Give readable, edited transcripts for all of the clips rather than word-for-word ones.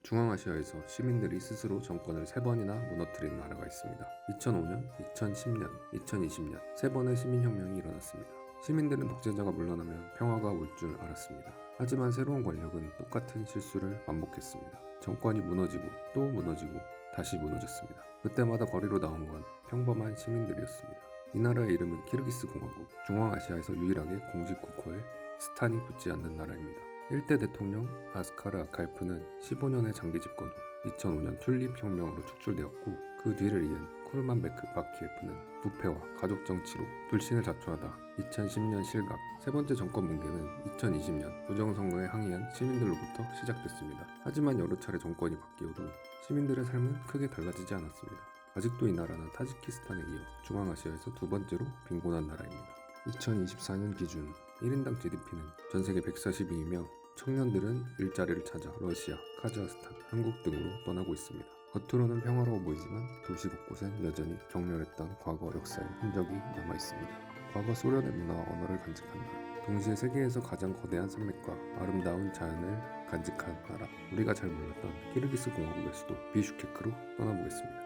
중앙아시아에서 시민들이 스스로 정권을 3번이나 무너뜨린 나라가 있습니다. 2005년, 2010년, 2020년 3번의 시민혁명이 일어났습니다. 시민들은 독재자가 물러나면 평화가 올 줄 알았습니다. 하지만 새로운 권력은 똑같은 실수를 반복했습니다. 정권이 무너지고 또 무너지고 다시 무너졌습니다. 그때마다 거리로 나온 건 평범한 시민들이었습니다. 이 나라의 이름은 키르기스 공화국, 중앙아시아에서 유일하게 공식 국호에 스탄이 붙지 않는 나라입니다. 1대 대통령 아스카르 아카예프는 15년의 장기 집권 후 2005년 튤립 혁명으로 축출되었고, 그 뒤를 이은 쿠르만베크 바키예프는 부패와 가족 정치로 불신을 자초하다 2010년 실각, 세 번째 정권 붕괴는 2020년 부정선거에 항의한 시민들로부터 시작됐습니다. 하지만 여러 차례 정권이 바뀌어도 시민들의 삶은 크게 달라지지 않았습니다. 아직도 이 나라는 타지키스탄에 이어 중앙아시아에서 두 번째로 빈곤한 나라입니다. 2024년 기준 1인당 GDP는 전세계 142이며 청년들은 일자리를 찾아 러시아, 카자흐스탄, 한국 등으로 떠나고 있습니다. 겉으로는 평화로워 보이지만 도시 곳곳엔 여전히 격렬했던 과거 역사의 흔적이 남아있습니다. 과거 소련의 문화와 언어를 간직한 나라, 동시에 세계에서 가장 거대한 산맥과 아름다운 자연을 간직한 나라, 우리가 잘 몰랐던 키르기스 공화국의 수도 비슈케크로 떠나보겠습니다.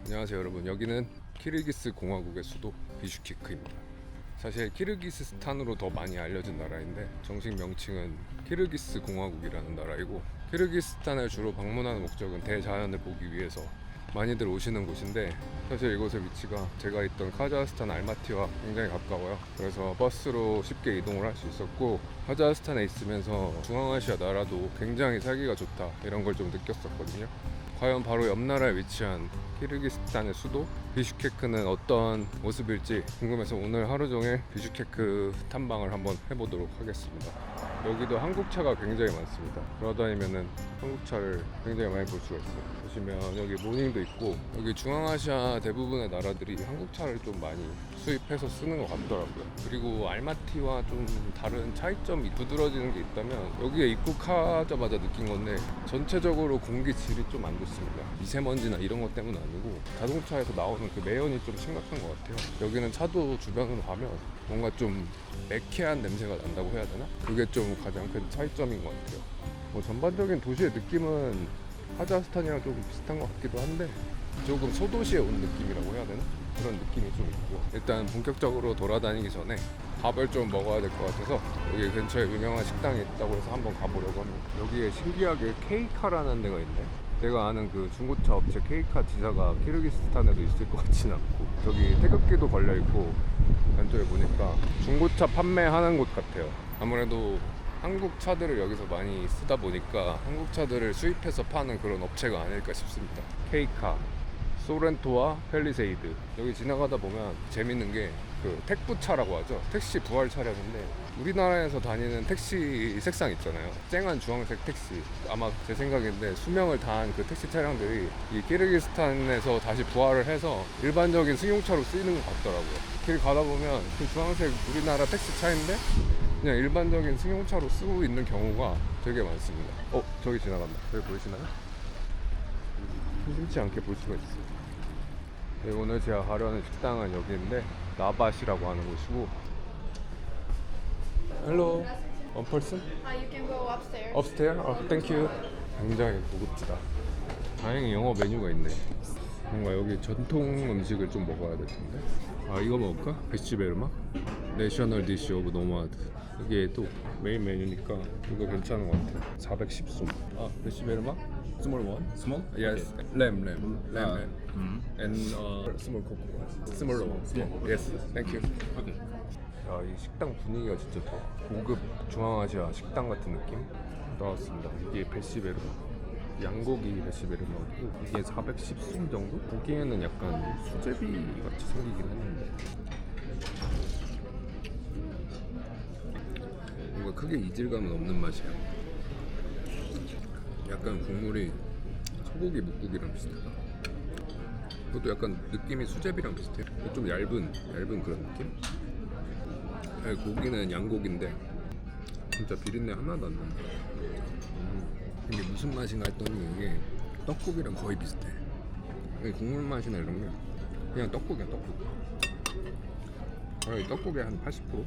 안녕하세요 여러분, 여기는 키르기스 공화국의 수도 비슈케크입니다. 사실 키르기스스탄으로 더 많이 알려진 나라인데 정식 명칭은 키르기스 공화국이라는 나라이고, 키르기스스탄을 주로 방문하는 목적은 대자연을 보기 위해서 많이들 오시는 곳인데, 사실 이곳의 위치가 제가 있던 카자흐스탄 알마티와 굉장히 가까워요. 그래서 버스로 쉽게 이동을 할 수 있었고, 카자흐스탄에 있으면서 중앙아시아 나라도 굉장히 살기가 좋다 이런 걸 좀 느꼈었거든요. 과연 바로 옆 나라에 위치한 키르기스탄의 수도 비슈케크는 어떤 모습일지 궁금해서 오늘 하루 종일 비슈케크 탐방을 한번 해보도록 하겠습니다. 여기도 한국차가 굉장히 많습니다. 돌아다니면은 한국차를 굉장히 많이 볼 수가 있어요. 보시면 여기 모닝도 있고, 여기 중앙아시아 대부분의 나라들이 한국차를 좀 많이 수입해서 쓰는 것 같더라고요. 그리고 알마티와 좀 다른 차이점이 두드러지는 게 있다면, 여기에 입국하자마자 느낀 건데 전체적으로 공기 질이 좀 안 좋습니다. 미세먼지나 이런 것 때문은 아니고 자동차에서 나오는 그 매연이 좀 심각한 것 같아요. 여기는 차도 주변으로 가면 뭔가 좀 매캐한 냄새가 난다고 해야 되나? 그게 좀 가장 큰 차이점인 것 같아요. 전반적인 도시의 느낌은 카자흐스탄이랑 조금 비슷한 것 같기도 한데, 조금 소도시에 온 느낌이라고 해야 되나? 그런 느낌이 좀 있고, 일단 본격적으로 돌아다니기 전에 밥을 좀 먹어야 될 것 같아서 여기 근처에 유명한 식당이 있다고 해서 한번 가보려고 합니다. 여기에 신기하게 케이카라는 데가 있네. 내가 아는 그 중고차 업체 케이카 지사가 키르기스탄에도 있을 것 같지는 않고, 저기 태극기도 걸려있고, 왼쪽에 보니까 중고차 판매하는 곳 같아요. 아무래도 한국 차들을 여기서 많이 쓰다 보니까 한국 차들을 수입해서 파는 그런 업체가 아닐까 싶습니다. 케이카, 소렌토와 펠리세이드. 여기 지나가다 보면 재밌는 게 그 택부차라고 하죠. 택시 부활 차량인데, 우리나라에서 다니는 택시 색상 있잖아요. 쨍한 주황색 택시. 아마 제 생각인데 수명을 다한 그 택시 차량들이 이 키르기스탄에서 다시 부활을 해서 일반적인 승용차로 쓰이는 것 같더라고요. 길 가다 보면 그 주황색 우리나라 택시 차인데 그냥 일반적인 승용차로 쓰고 있는 경우가 되게 많습니다. 저기 지나간다. 저기 보이시나요? 심심치 않게 볼 수가 있어요. 네, 오늘 제가 가려는 식당은 여기인데 나밭이라고 하는 곳이고. Hello, one person? You can go upstairs. Upstairs? Thank you. 굉장히 고급지다. 다행히 영어 메뉴가 있네. 뭔가 여기 전통 음식을 좀 먹어야 될 텐데. 이거 먹을까? 베시베르마? 내셔널 디시 오브 노마드. 이게 또 메인 메뉴니까 이거 괜찮은 것 같아. 410솜. 베시베르마? Small one? Small? Yes. Lamb. And small coconut. Small one. Yes. Thank you. Okay. 야, 이 식당 분위기가 진짜 좋아. 고급 중앙아시아 식당 같은 느낌 나왔습니다. 이게 베시베르마, 양고기 베시베르마고, 이게 410솜 정도? 보기에는 약간 수제비 같이 생기긴 했는데 뭔가 크게 이질감은 없는 맛이야. 약간 국물이 소고기 묵국이랑 비슷하다. 그것도 약간 느낌이 수제비랑 비슷해. 좀 얇은 그런 느낌? 고기는 양고기인데 진짜 비린내 하나도 안 난다. 이게 무슨 맛인가 했더니 이게 떡국이랑 거의 비슷해. 국물 맛이나 이런 게 그냥 떡국이야, 떡국. 떡국의 한 80%?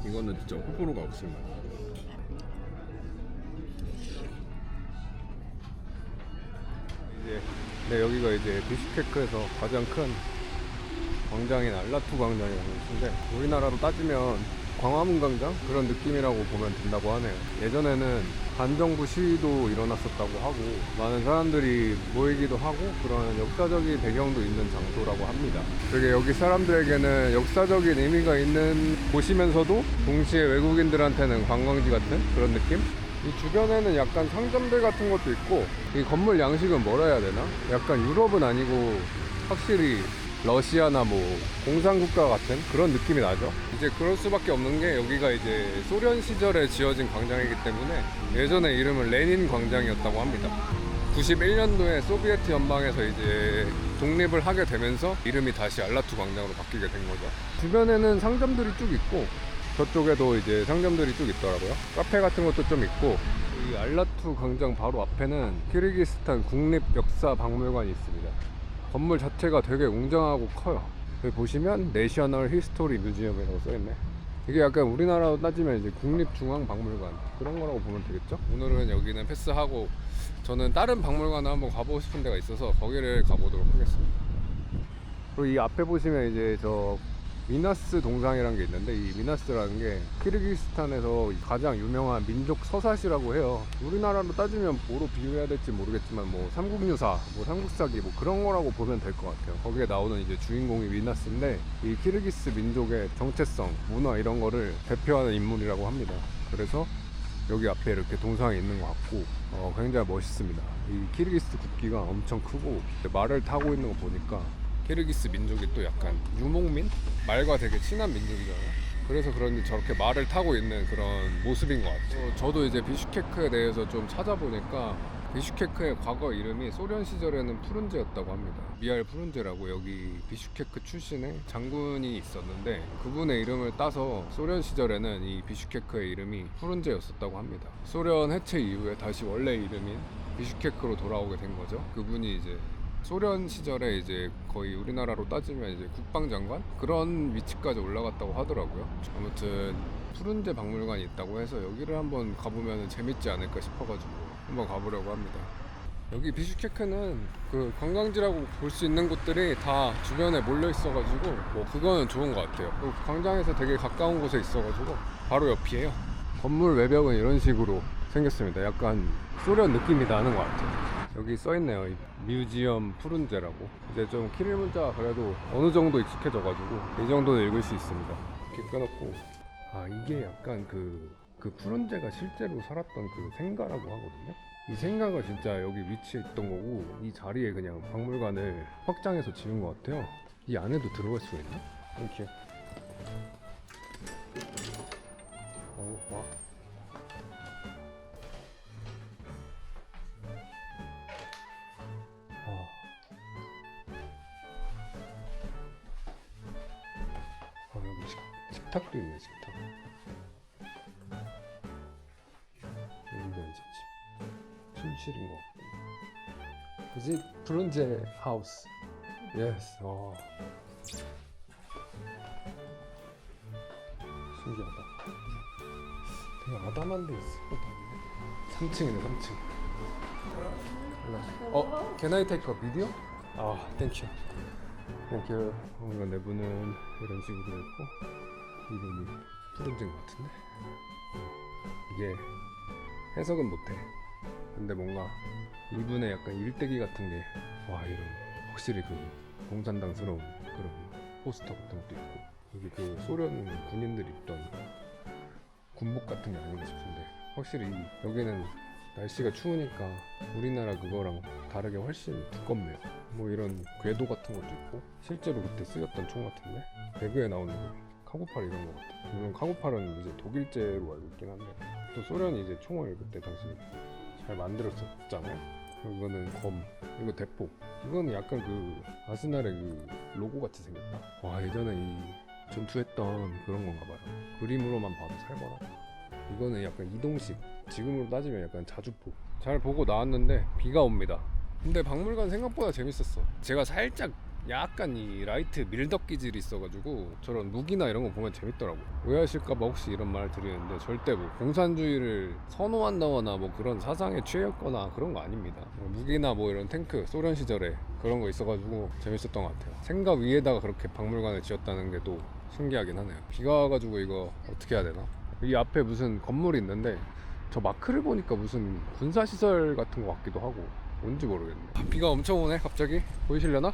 이거는 진짜 호불호가 없을 맛. 이제 네, 여기가 이제 비슈케크에서 가장 큰 광장인 알라투 광장이라는 곳인데, 우리나라로 따지면 광화문 광장 그런 느낌이라고 보면 된다고 하네요. 예전에는 반정부 시위도 일어났었다고 하고 많은 사람들이 모이기도 하고 그런 역사적인 배경도 있는 장소라고 합니다. 되게 여기 사람들에게는 역사적인 의미가 있는 곳이면서도 동시에 외국인들한테는 관광지 같은 그런 느낌? 이 주변에는 약간 상점들 같은 것도 있고, 이 건물 양식은 뭐라 해야 되나? 약간 유럽은 아니고 확실히 러시아나 뭐 공산국가 같은 그런 느낌이 나죠. 이제 그럴 수밖에 없는 게, 여기가 이제 소련 시절에 지어진 광장이기 때문에 예전에 이름은 레닌 광장이었다고 합니다. 91년도에 소비에트 연방에서 이제 독립을 하게 되면서 이름이 다시 알라투 광장으로 바뀌게 된 거죠. 주변에는 상점들이 쭉 있고, 저쪽에도 이제 상점들이 쭉 있더라고요. 카페 같은 것도 좀 있고, 이 알라투 광장 바로 앞에는 키르기스탄 국립역사박물관이 있습니다. 건물 자체가 되게 웅장하고 커요. 여기 보시면 내셔널 히스토리 뮤지엄이라고 써있네. 이게 약간 우리나라로 따지면 이제 국립중앙박물관 그런 거라고 보면 되겠죠? 오늘은 여기는 패스하고 저는 다른 박물관을 한번 가보고 싶은 데가 있어서 거기를 가보도록 하겠습니다. 그리고 이 앞에 보시면 이제 저 미나스 동상이라는 게 있는데, 이 미나스라는 게 키르기스탄에서 가장 유명한 민족 서사시라고 해요. 우리나라로 따지면 뭐로 비유해야 될지 모르겠지만 뭐 삼국유사, 뭐 삼국사기 뭐 그런 거라고 보면 될 것 같아요. 거기에 나오는 이제 주인공이 미나스인데, 이 키르기스 민족의 정체성, 문화 이런 거를 대표하는 인물이라고 합니다. 그래서 여기 앞에 이렇게 동상이 있는 것 같고 굉장히 멋있습니다. 이 키르기스 국기가 엄청 크고 말을 타고 있는 거 보니까 키르기스 민족이 또 약간 유목민? 말과 되게 친한 민족이잖아요. 그래서 그런지 저렇게 말을 타고 있는 그런 모습인 것 같아요. 저도 이제 비슈케크에 대해서 좀 찾아보니까 비슈케크의 과거 이름이 소련 시절에는 푸른제였다고 합니다. 미알 푸른제라고 여기 비슈케크 출신의 장군이 있었는데, 그분의 이름을 따서 소련 시절에는 이 비슈케크의 이름이 푸른제였었다고 합니다. 소련 해체 이후에 다시 원래 이름인 비슈케크로 돌아오게 된 거죠. 그분이 이제 소련 시절에 이제 거의 우리나라로 따지면 이제 국방장관 그런 위치까지 올라갔다고 하더라고요. 아무튼 푸른제 박물관이 있다고 해서 여기를 한번 가보면 재밌지 않을까 싶어가지고 한번 가보려고 합니다. 여기 비슈케크는 그 관광지라고 볼 수 있는 곳들이 다 주변에 몰려 있어가지고 뭐 그거는 좋은 것 같아요. 그 광장에서 되게 가까운 곳에 있어가지고 바로 옆이에요. 건물 외벽은 이런 식으로 생겼습니다. 약간 소련 느낌이 나는 것 같아요. 여기 써있네요. 뮤지엄 푸른제라고. 이제 좀 키릴 문자가 그래도 어느 정도 익숙해져가지고 이 정도는 읽을 수 있습니다. 이렇게 끊었고, 아 이게 약간 그 푸른제가 실제로 살았던 그 생가라고 하거든요. 이 생가가 진짜 여기 위치에 있던 거고, 이 자리에 그냥 박물관을 확장해서 지은 것 같아요. 이 안에도 들어갈 수가 있나? 이렇게. 와. 여기 식탁도 있네, 식탁. 여기가 이제 침실인 것 같고. Is it Frunze house? Yes. 신기하다. 되게 아담한 데 있을 것 같네. 3층이네, 3층. Can I take a video? Thank you. 땡큐. 뭔가 내부는 이런 식으로 있고, 이름이 푸른제인 것 같은데, 이게 해석은 못해. 근데 뭔가 이분의 약간 일대기 같은 게, 와 이런 확실히 그 공산당스러운 그런 포스터 같은 것도 있고, 이게 그 소련 군인들이 입던 군복 같은 게 아닌가 싶은데, 확실히 여기는 날씨가 추우니까 우리나라 그거랑 다르게 훨씬 두껍네요. 뭐 이런 궤도 같은 것도 있고, 실제로 그때 쓰였던 총 같은데, 배그에 나오는 카고팔 이런 거 같아요. 물론 카고팔은 이제 독일제로 알고 있긴 한데, 또 소련이 이제 총을 그때 당시 잘 만들었었잖아요. 이거는 검, 이거 대포, 이거는 약간 그 아스날의 그 로고 같이 생겼다. 와 예전에 이 전투했던 그런 건가 봐요. 그림으로만 봐도 살벌하다. 이거는 약간 이동식, 지금으로 따지면 약간 자주포. 잘 보고 나왔는데 비가 옵니다. 근데 박물관 생각보다 재밌었어. 제가 살짝 약간 이 라이트 밀덕 기질이 있어가지고 저런 무기나 이런 거 보면 재밌더라고. 오해하실까봐 혹시 이런 말 드리는데 절대 뭐 공산주의를 선호한다거나 뭐 그런 사상에 취했거나 그런 거 아닙니다. 무기나 뭐 이런 탱크 소련 시절에 그런 거 있어가지고 재밌었던 것 같아요. 생가 위에다가 그렇게 박물관을 지었다는 게 또 신기하긴 하네요. 비가 와가지고 이거 어떻게 해야 되나? 이 앞에 무슨 건물이 있는데 저 마크를 보니까 무슨 군사시설 같은 것 같기도 하고 뭔지 모르겠네. 비가 엄청 오네 갑자기. 보이시려나?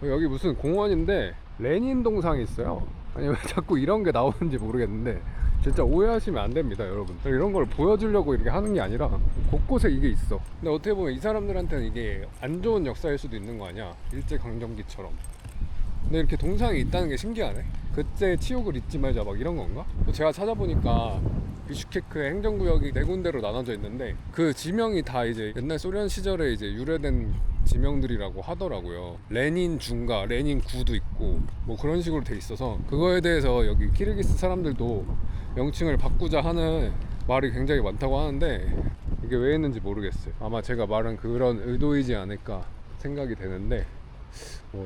여기 무슨 공원인데 레닌 동상이 있어요. 아니 왜 자꾸 이런 게 나오는지 모르겠는데 진짜 오해하시면 안 됩니다 여러분. 이런 걸 보여주려고 이렇게 하는 게 아니라 곳곳에 이게 있어. 근데 어떻게 보면 이 사람들한테는 이게 안 좋은 역사일 수도 있는 거 아니야, 일제강점기처럼. 근데 이렇게 동상이 있다는 게 신기하네. 그때 치욕을 잊지 말자 막 이런 건가? 제가 찾아보니까 비슈케크의 행정구역이 네 군데로 나눠져 있는데 그 지명이 다 이제 옛날 소련 시절에 이제 유래된 지명들이라고 하더라고요. 레닌 중가, 레닌 구도 있고 뭐 그런 식으로 돼 있어서 그거에 대해서 여기 키르기스 사람들도 명칭을 바꾸자 하는 말이 굉장히 많다고 하는데 이게 왜 했는지 모르겠어요. 아마 제가 말한 그런 의도이지 않을까 생각이 되는데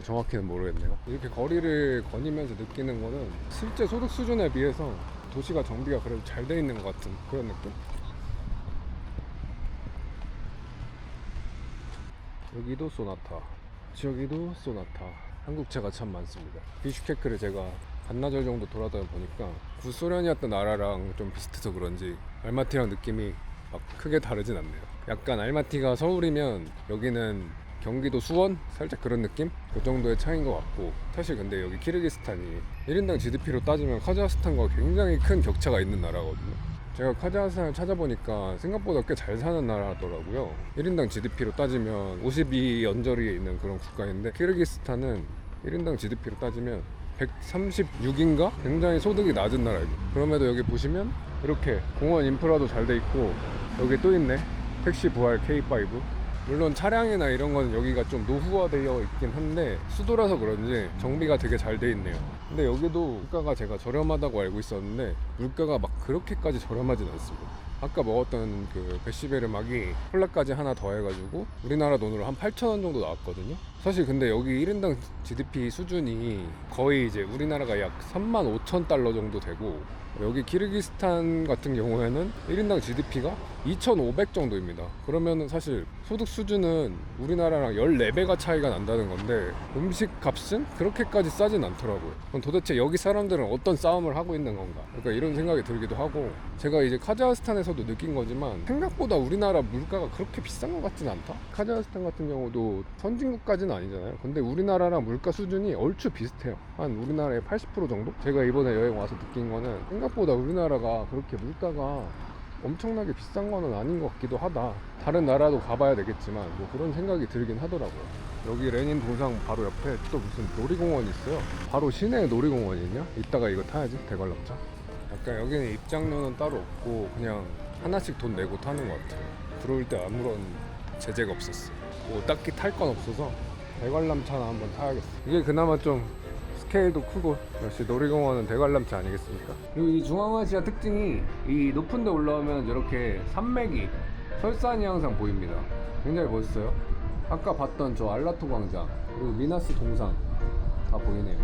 정확히는 모르겠네요. 이렇게 거리를 거니면서 느끼는 거는 실제 소득 수준에 비해서 도시가 정비가 그래도 잘 돼 있는 것 같은 그런 느낌? 여기도 소나타, 저기도 소나타. 한국차가 참 많습니다. 비슈케크를 제가 반나절 정도 돌아다녀 보니까 구소련이었던 나라랑 좀 비슷해서 그런지 알마티랑 느낌이 막 크게 다르진 않네요. 약간 알마티가 서울이면 여기는 경기도 수원? 살짝 그런 느낌? 그 정도의 차이인 것 같고, 사실 근데 여기 키르기스탄이 1인당 GDP로 따지면 카자흐스탄과 굉장히 큰 격차가 있는 나라거든요. 제가 카자흐스탄을 찾아보니까 생각보다 꽤 잘 사는 나라더라고요. 1인당 GDP로 따지면 52 언저리에 있는 그런 국가인데 키르기스탄은 1인당 GDP로 따지면 136인가? 굉장히 소득이 낮은 나라입니다. 그럼에도 여기 보시면 이렇게 공원 인프라도 잘 돼 있고, 여기 또 있네, 택시 부활 K5. 물론 차량이나 이런 건 여기가 좀 노후화되어 있긴 한데 수도라서 그런지 정비가 되게 잘 돼 있네요. 근데 여기도 물가가 제가 저렴하다고 알고 있었는데 물가가 막 그렇게까지 저렴하진 않습니다. 아까 먹었던 그 베시베르막이 콜라까지 하나 더 해가지고 우리나라 돈으로 한 8,000원 정도 나왔거든요. 사실 근데 여기 1인당 GDP 수준이 거의 이제 우리나라가 약 35,000달러 정도 되고, 여기 키르기스탄 같은 경우에는 1인당 GDP가 2,500 정도입니다. 그러면은 사실 소득 수준은 우리나라랑 14배가 차이가 난다는 건데 음식 값은 그렇게까지 싸진 않더라고요. 그럼 도대체 여기 사람들은 어떤 싸움을 하고 있는 건가? 그러니까 이런 생각이 들기도 하고, 제가 이제 카자흐스탄에서도 느낀 거지만 생각보다 우리나라 물가가 그렇게 비싼 것 같진 않다? 카자흐스탄 같은 경우도 선진국까지는 아니잖아요. 근데 우리나라랑 물가 수준이 얼추 비슷해요. 한 우리나라의 80% 정도? 제가 이번에 여행 와서 느낀 거는 생각보다 우리나라가 그렇게 물가가 엄청나게 비싼 거는 아닌 것 같기도 하다. 다른 나라도 가봐야 되겠지만 뭐 그런 생각이 들긴 하더라고요. 여기 레닌 동상 바로 옆에 또 무슨 놀이공원이 있어요. 바로 시내 놀이공원이 있냐? 이따가 이거 타야지, 대관람차. 약간 여기는 입장료는 따로 없고 그냥 하나씩 돈 내고 타는 것 같아요. 들어올 때 아무런 제재가 없었어요. 뭐 딱히 탈 건 없어서 대관람차나 한번 타야겠어. 이게 그나마 좀 스케일도 크고, 역시 놀이공원은 대관람차 아니겠습니까? 그리고 이 중앙아시아 특징이 이 높은 데 올라오면 이렇게 산맥이, 설산이 항상 보입니다. 굉장히 멋있어요. 아까 봤던 저 알라토 광장 그리고 미나스 동상 다 보이네요.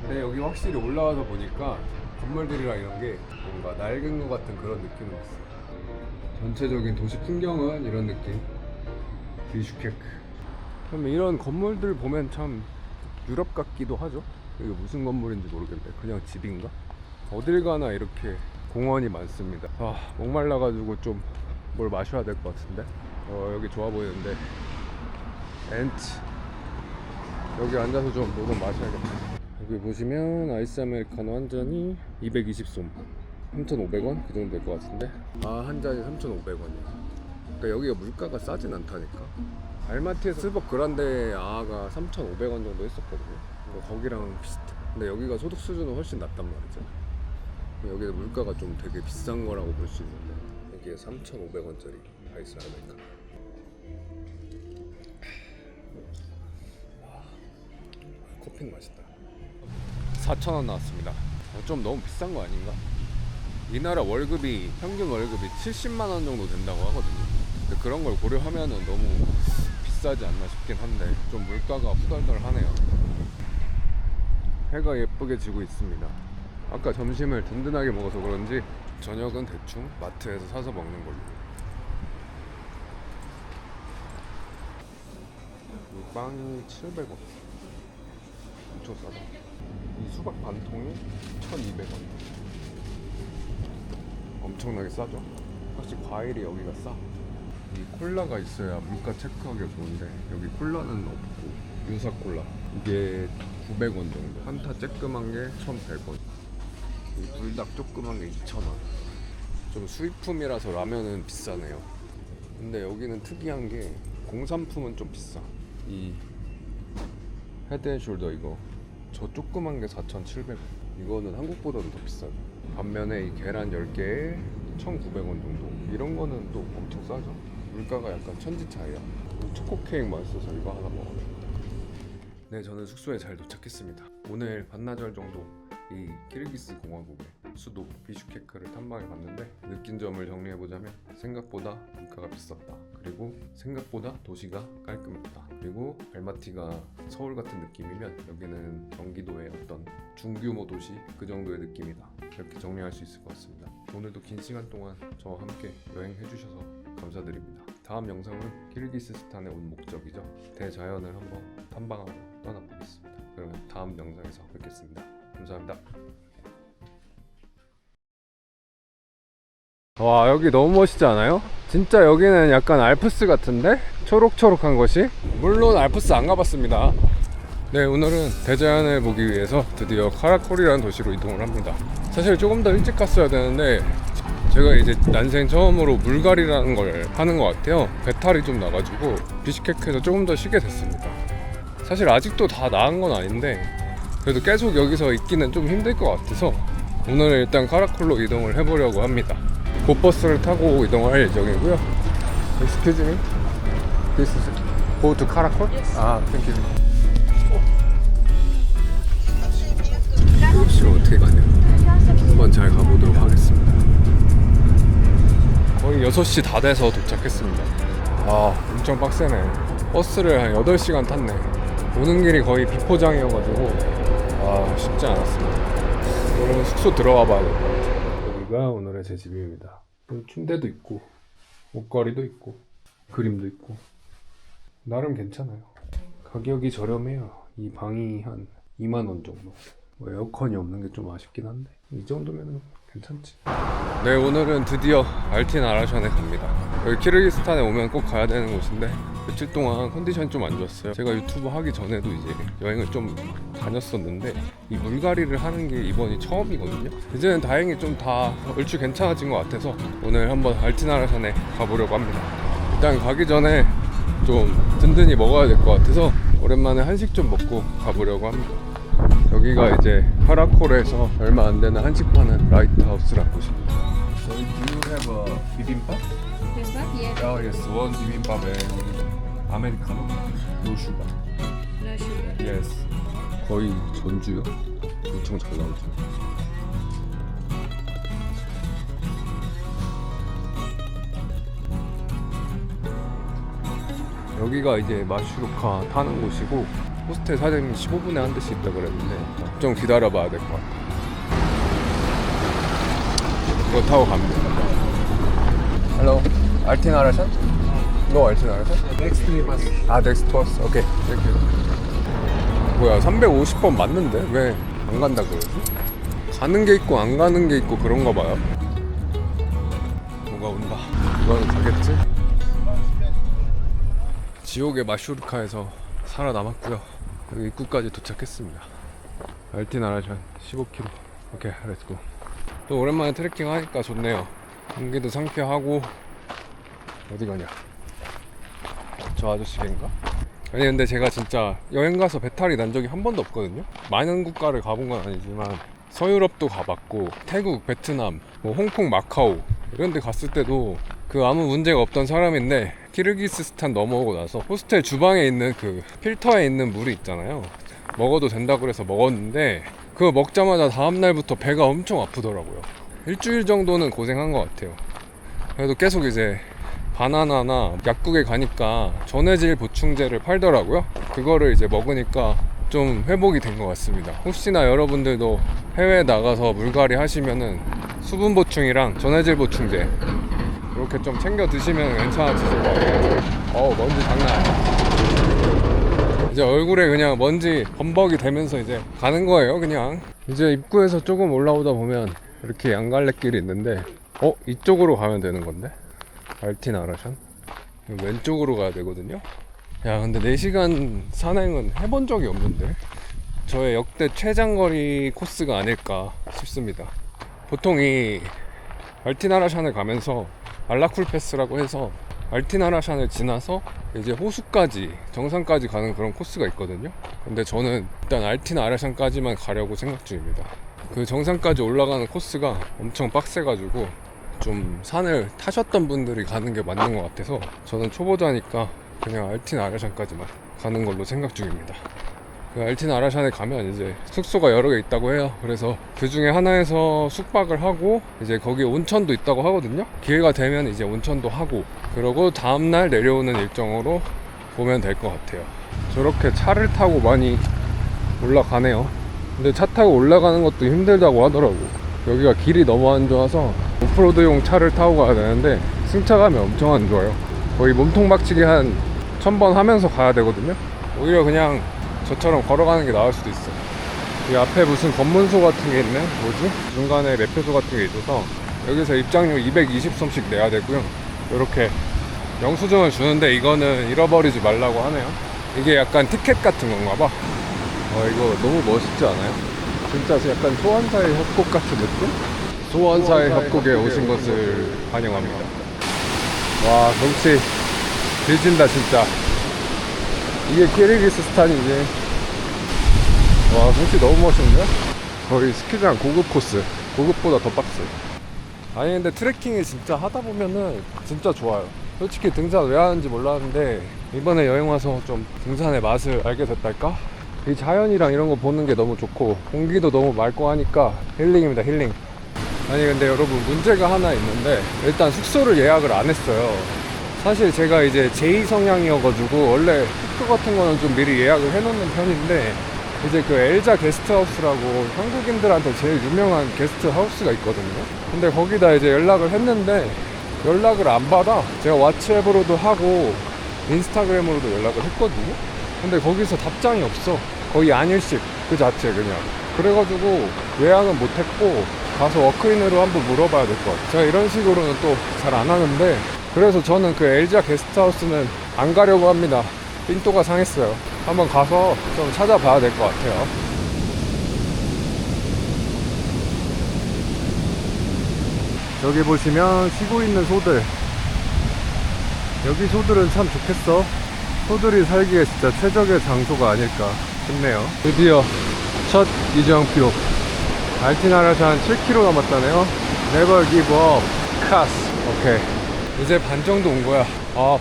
근데 여기 확실히 올라와서 보니까 건물들이랑 이런 게 뭔가 낡은 것 같은 그런 느낌은 있어요. 전체적인 도시 풍경은 이런 느낌. 비슈케크. 그럼 이런 건물들 보면 참 유럽 같기도 하죠. 이게 무슨 건물인지 모르겠는데 그냥 집인가? 어딜 가나 이렇게 공원이 많습니다. 목말라가지고 좀 뭘 마셔야 될 것 같은데. 여기 좋아 보이는데 엔트. 여기 앉아서 좀 뭐 좀 마셔야겠다. 여기 보시면 아이스 아메리카노 한 잔이 220솜, 3,500원? 그 정도 될 것 같은데. 한 잔이 3,500원이야. 그러니까 여기가 물가가 싸진 않다니까. 알마티에서 스벅 그란데 아가 3,500원 정도 했었거든요. 거기랑 비슷해. 근데 여기가 소득 수준은 훨씬 낮단 말이죠. 여기는 물가가 좀 되게 비싼 거라고 볼 수 있는데 여기에 3,500원짜리 아이스 아메리카노. 커피는 맛있다. 4,000원 나왔습니다. 좀 너무 비싼 거 아닌가? 이 나라 월급이, 평균 월급이 70만 원 정도 된다고 하거든요. 근데 그런 걸 고려하면은 너무 비싸지 않나 싶긴 한데 좀 물가가 후덜덜하네요. 해가 예쁘게 지고 있습니다. 아까 점심을 든든하게 먹어서 그런지 저녁은 대충 마트에서 사서 먹는 걸로. 이 빵이 700원. 엄청 싸다. 이 수박 반 통이 1,200원. 엄청나게 싸죠? 확실히 과일이 여기가 싸. 이 콜라가 있어야 물가 체크하기 좋은데 여기 콜라는 없고 유사 콜라 이게 900원 정도. 한타 쬐끄만 게 1,100원. 이 불닭 조그만 게 2,000원. 좀 수입품이라서 라면은 비싸네요. 근데 여기는 특이한 게 공산품은 좀 비싸. 이 헤드앤숄더 이거 저 조그만 게 4,700원. 이거는 한국보다도 더 비싸죠. 반면에 이 계란 10개에 1,900원 정도. 이런 거는 또 엄청 싸죠. 물가가 약간 천지 차이야. 초코 케이크 맛있어서 이거 하나 먹어요. 네, 저는 숙소에 잘 도착했습니다. 오늘 반나절 정도 이 키르기스 공화국의 수도 비슈케크를 탐방해 봤는데 느낀 점을 정리해보자면 생각보다 물가가 비쌌다. 그리고 생각보다 도시가 깔끔했다. 그리고 알마티가 서울 같은 느낌이면 여기는 경기도의 어떤 중규모 도시 그 정도의 느낌이다. 이렇게 정리할 수 있을 것 같습니다. 오늘도 긴 시간 동안 저와 함께 여행해 주셔서 감사드립니다. 다음 영상은 키르기스스탄에 온 목적이죠. 대자연을 한번 탐방하러 떠나보겠습니다. 그러면 다음 영상에서 뵙겠습니다. 감사합니다. 와, 여기 너무 멋있지 않아요? 진짜 여기는 약간 알프스 같은데? 초록초록한 것이? 물론 알프스 안 가봤습니다. 네, 오늘은 대자연을 보기 위해서 드디어 카라콜이라는 도시로 이동을 합니다. 사실 조금 더 일찍 갔어야 되는데 제가 이제 난생 처음으로 물갈이라는 걸 하는 것 같아요. 배탈이 좀 나가지고 비슈케크에서 조금 더 쉬게 됐습니다. 사실 아직도 다 나은 건 아닌데 그래도 계속 여기서 있기는 좀 힘들 것 같아서 오늘은 일단 카라콜로 이동을 해보려고 합니다. 곧버스를 타고 이동할 예정이고요. Excuse me, this is go to 카라콜? Yes. 아, thank you. 혹시 어떻게 가냐? 한번 잘 가보도록 하겠습니다. 거의 6시 다 돼서 도착했습니다. 아, 엄청 빡세네. 버스를 한 8시간 탔네. 오는 길이 거의 비포장이어가지고 아, 쉽지 않았습니다. 오늘은 숙소 들어가 봐야 될 것 같아요. 여기가 오늘의 제 집입니다. 침대도 있고 옷걸이도 있고 그림도 있고 나름 괜찮아요. 가격이 저렴해요. 이 방이 한 2만원 정도. 뭐 에어컨이 없는 게 좀 아쉽긴 한데 이 정도면 괜찮지. 네, 오늘은 드디어 알틴 아라샨에 갑니다. 여기 키르기스탄에 오면 꼭 가야 되는 곳인데 며칠 동안 컨디션이 좀 안 좋았어요. 제가 유튜브 하기 전에도 이제 여행을 좀 다녔었는데 이 물갈이를 하는 게 이번이 처음이거든요. 이제는 다행히 좀 다 얼추 괜찮아진 것 같아서 오늘 한번 알틴 아라샨에 가보려고 합니다. 일단 가기 전에 좀 든든히 먹어야 될 것 같아서 오랜만에 한식 좀 먹고 가보려고 합니다. 여기가 이제 카라콜에서 얼마 안 되는 한식 파는 라이트하우스라는 곳입니다. So do you have a bibimbap? Bibimbap? Yeah. Oh yes, one bibimbap and americano, no sugar. No sugar. Yes. 거의 전주요. 엄청 잘 나오죠. 여기가 이제 마슈루카 타는 곳이고 호스텔 사장님이 15분에 한 대씩 있다 그랬는데 좀 기다려 봐야 될 것 같아요. 이거 타고 가면 됩니다. Hello, 알틴 아라샨? No 알틴 아라샨? Next bus. 아, 넥스트 버스. 오케이, 땡큐. 뭐야, 350번 맞는데 왜 안 간다 그러지? 가는 게 있고 안 가는 게 있고 그런가 봐요. 뭐가 온다. 이거는 가겠지? 지옥의 마슈르카에서 살아남았고요. 여기 입구까지 도착했습니다. 알틴 아라샨 15km. 오케이, 렛츠고. 또 오랜만에 트레킹 하니까 좋네요. 공기도 상쾌하고. 어디 가냐? 저 아저씨인가? 아니 근데 제가 진짜 여행 가서 배탈이 난 적이 한 번도 없거든요. 많은 국가를 가본 건 아니지만 서유럽도 가봤고 태국, 베트남, 뭐 홍콩, 마카오 이런 데 갔을 때도 그 아무 문제가 없던 사람인데 키르기스스탄 넘어오고 나서 호스텔 주방에 있는 그 필터에 있는 물이 있잖아요. 먹어도 된다고 그래서 먹었는데 그거 먹자마자 다음날부터 배가 엄청 아프더라고요. 일주일 정도는 고생한 것 같아요. 그래도 계속 이제 바나나나 약국에 가니까 전해질 보충제를 팔더라고요. 그거를 이제 먹으니까 좀 회복이 된 것 같습니다. 혹시나 여러분들도 해외에 나가서 물갈이 하시면은 수분 보충이랑 전해질 보충제 이렇게 좀 챙겨 드시면 괜찮아지실 것 같아요. 먼지 장난 아니야. 이제 얼굴에 그냥 먼지 범벅이 되면서 이제 가는 거예요. 그냥 이제 입구에서 조금 올라오다 보면 이렇게 양갈래길이 있는데 이쪽으로 가면 되는 건데 알틴 아라샨 왼쪽으로 가야 되거든요. 야, 근데 4시간 산행은 해본 적이 없는데 저의 역대 최장거리 코스가 아닐까 싶습니다. 보통 이 알틴 아라샨을 가면서 알라쿨 패스라고 해서 알틴 아라샨을 지나서 이제 호수까지 정상까지 가는 그런 코스가 있거든요. 근데 저는 일단 알틴 아라샨까지만 가려고 생각 중입니다. 그 정상까지 올라가는 코스가 엄청 빡세가지고 좀 산을 타셨던 분들이 가는 게 맞는 것 같아서 저는 초보자니까 그냥 알틴 아라샨까지만 가는 걸로 생각 중입니다. 그 알틴 아라샨에 가면 이제 숙소가 여러 개 있다고 해요. 그래서 그 중에 하나에서 숙박을 하고 이제 거기 온천도 있다고 하거든요. 기회가 되면 이제 온천도 하고 그러고 다음날 내려오는 일정으로 보면 될 것 같아요. 저렇게 차를 타고 많이 올라가네요. 근데 차 타고 올라가는 것도 힘들다고 하더라고. 여기가 길이 너무 안 좋아서 오프로드용 차를 타고 가야 되는데 승차감이 엄청 안 좋아요. 거의 몸통 박치기 한 1000번 하면서 가야 되거든요. 오히려 그냥 저처럼 걸어가는 게 나을 수도 있어. 이 앞에 무슨 검문소 같은 게 있네? 뭐지? 중간에 매표소 같은 게 있어서 여기서 입장료 220솜씩 내야 되고요. 이렇게 영수증을 주는데 이거는 잃어버리지 말라고 하네요. 이게 약간 티켓 같은 건가 봐. 이거 너무 멋있지 않아요? 진짜 약간 소환사의 협곡 같은 느낌? 소환사의 협곡에 오신 것을 환영합니다. 와, 경치 뒤진다 진짜. 이게 키르기스스탄이지. 와, 경치 너무 멋있는데? 거의 스키장 고급 코스. 고급보다 더 빡세. 아니 근데 트레킹이 진짜 하다 보면은 진짜 좋아요. 솔직히 등산 왜 하는지 몰랐는데 이번에 여행 와서 좀 등산의 맛을 알게 됐달까? 이 자연이랑 이런 거 보는 게 너무 좋고 공기도 너무 맑고 하니까 힐링입니다. 힐링. 아니 근데 여러분 문제가 하나 있는데 일단 숙소를 예약을 안 했어요. 사실 제가 이제 제2 성향이어가지고 원래 숙소 같은 거는 좀 미리 예약을 해놓는 편인데 이제 그 엘자 게스트하우스라고 한국인들한테 제일 유명한 게스트하우스가 있거든요. 근데 거기다 이제 연락을 했는데 연락을 안 받아. 제가 왓츠앱으로도 하고 인스타그램으로도 연락을 했거든요. 근데 거기서 답장이 없어. 거의 안일식 그 자체 그냥. 그래가지고 예약은 못했고 가서 워크인으로 한번 물어봐야 될 것 같아요. 제가 이런 식으로는 또 잘 안 하는데 그래서 저는 그 엘자 게스트하우스는 안 가려고 합니다. 삔또가 상했어요. 한번 가서 좀 찾아봐야 될 것 같아요. 여기 보시면 쉬고 있는 소들. 여기 소들은 참 좋겠어. 소들이 살기에 진짜 최적의 장소가 아닐까 싶네요. 드디어 첫 이정표. 알틴 아라샨 7km 남았다네요. Never give up. 카스. 오케이. 이제 반 정도 온 거야.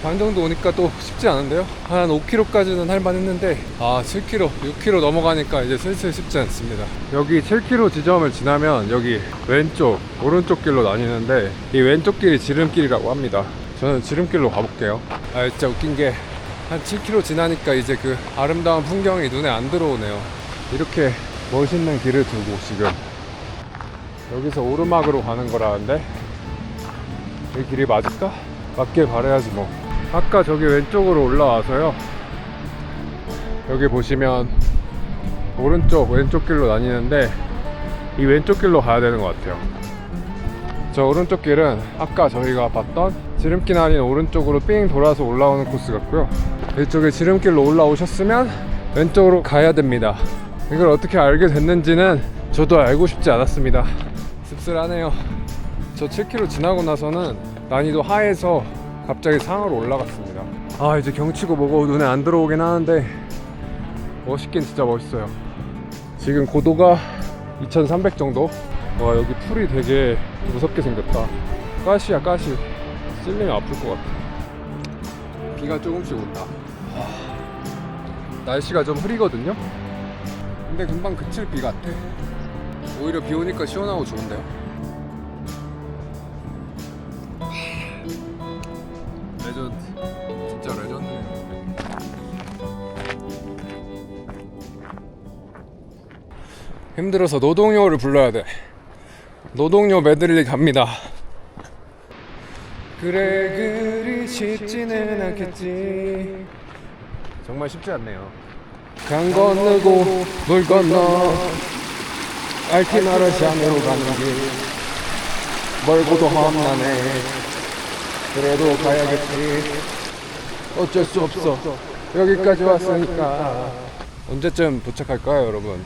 반 정도 오니까 또 쉽지 않은데요? 한 5km까지는 할만 했는데 7km, 6km 넘어가니까 이제 슬슬 쉽지 않습니다. 여기 7km 지점을 지나면 여기 왼쪽, 오른쪽 길로 나뉘는데 이 왼쪽 길이 지름길이라고 합니다. 저는 지름길로 가볼게요. 진짜 웃긴 게 한 7km 지나니까 이제 그 아름다운 풍경이 눈에 안 들어오네요. 이렇게 멋있는 길을 두고 지금 여기서 오르막으로 가는 거라는데 이 길이 맞을까? 맞길 바라야지 뭐. 아까 저기 왼쪽으로 올라와서요, 여기 보시면 오른쪽 왼쪽 길로 나뉘는데 이 왼쪽 길로 가야 되는 것 같아요. 저 오른쪽 길은 아까 저희가 봤던 지름길 아닌 오른쪽으로 삥 돌아서 올라오는 코스 같고요. 이쪽에 지름길로 올라오셨으면 왼쪽으로 가야 됩니다. 이걸 어떻게 알게 됐는지는 저도 알고 싶지 않았습니다. 씁쓸하네요. 저 7km 지나고 나서는 난이도 하에서 갑자기 상으로 올라갔습니다. 이제 경치고 뭐고 눈에 안 들어오긴 하는데 멋있긴 진짜 멋있어요. 지금 고도가 2300 정도. 와, 여기 풀이 되게 무섭게 생겼다. 가시야 가시. 쓸리면 아플 것 같아. 비가 조금씩 온다. 날씨가 좀 흐리거든요. 근데 금방 그칠 비 같아. 오히려 비 오니까 시원하고 좋은데요. 레전드. 진짜 레전드네요. 힘들어서 노동요를 불러야 돼. 노동요 메들리 갑니다. 그래 그리 쉽지는 않겠지. 정말 쉽지 않네요. 강 건너고 물 건너 알티나르샤네로 가는 길 멀고도 험난해. 그래도 가야겠지. 어쩔 수 없어. 여기까지 왔으니까. 언제쯤 도착할까요, 여러분?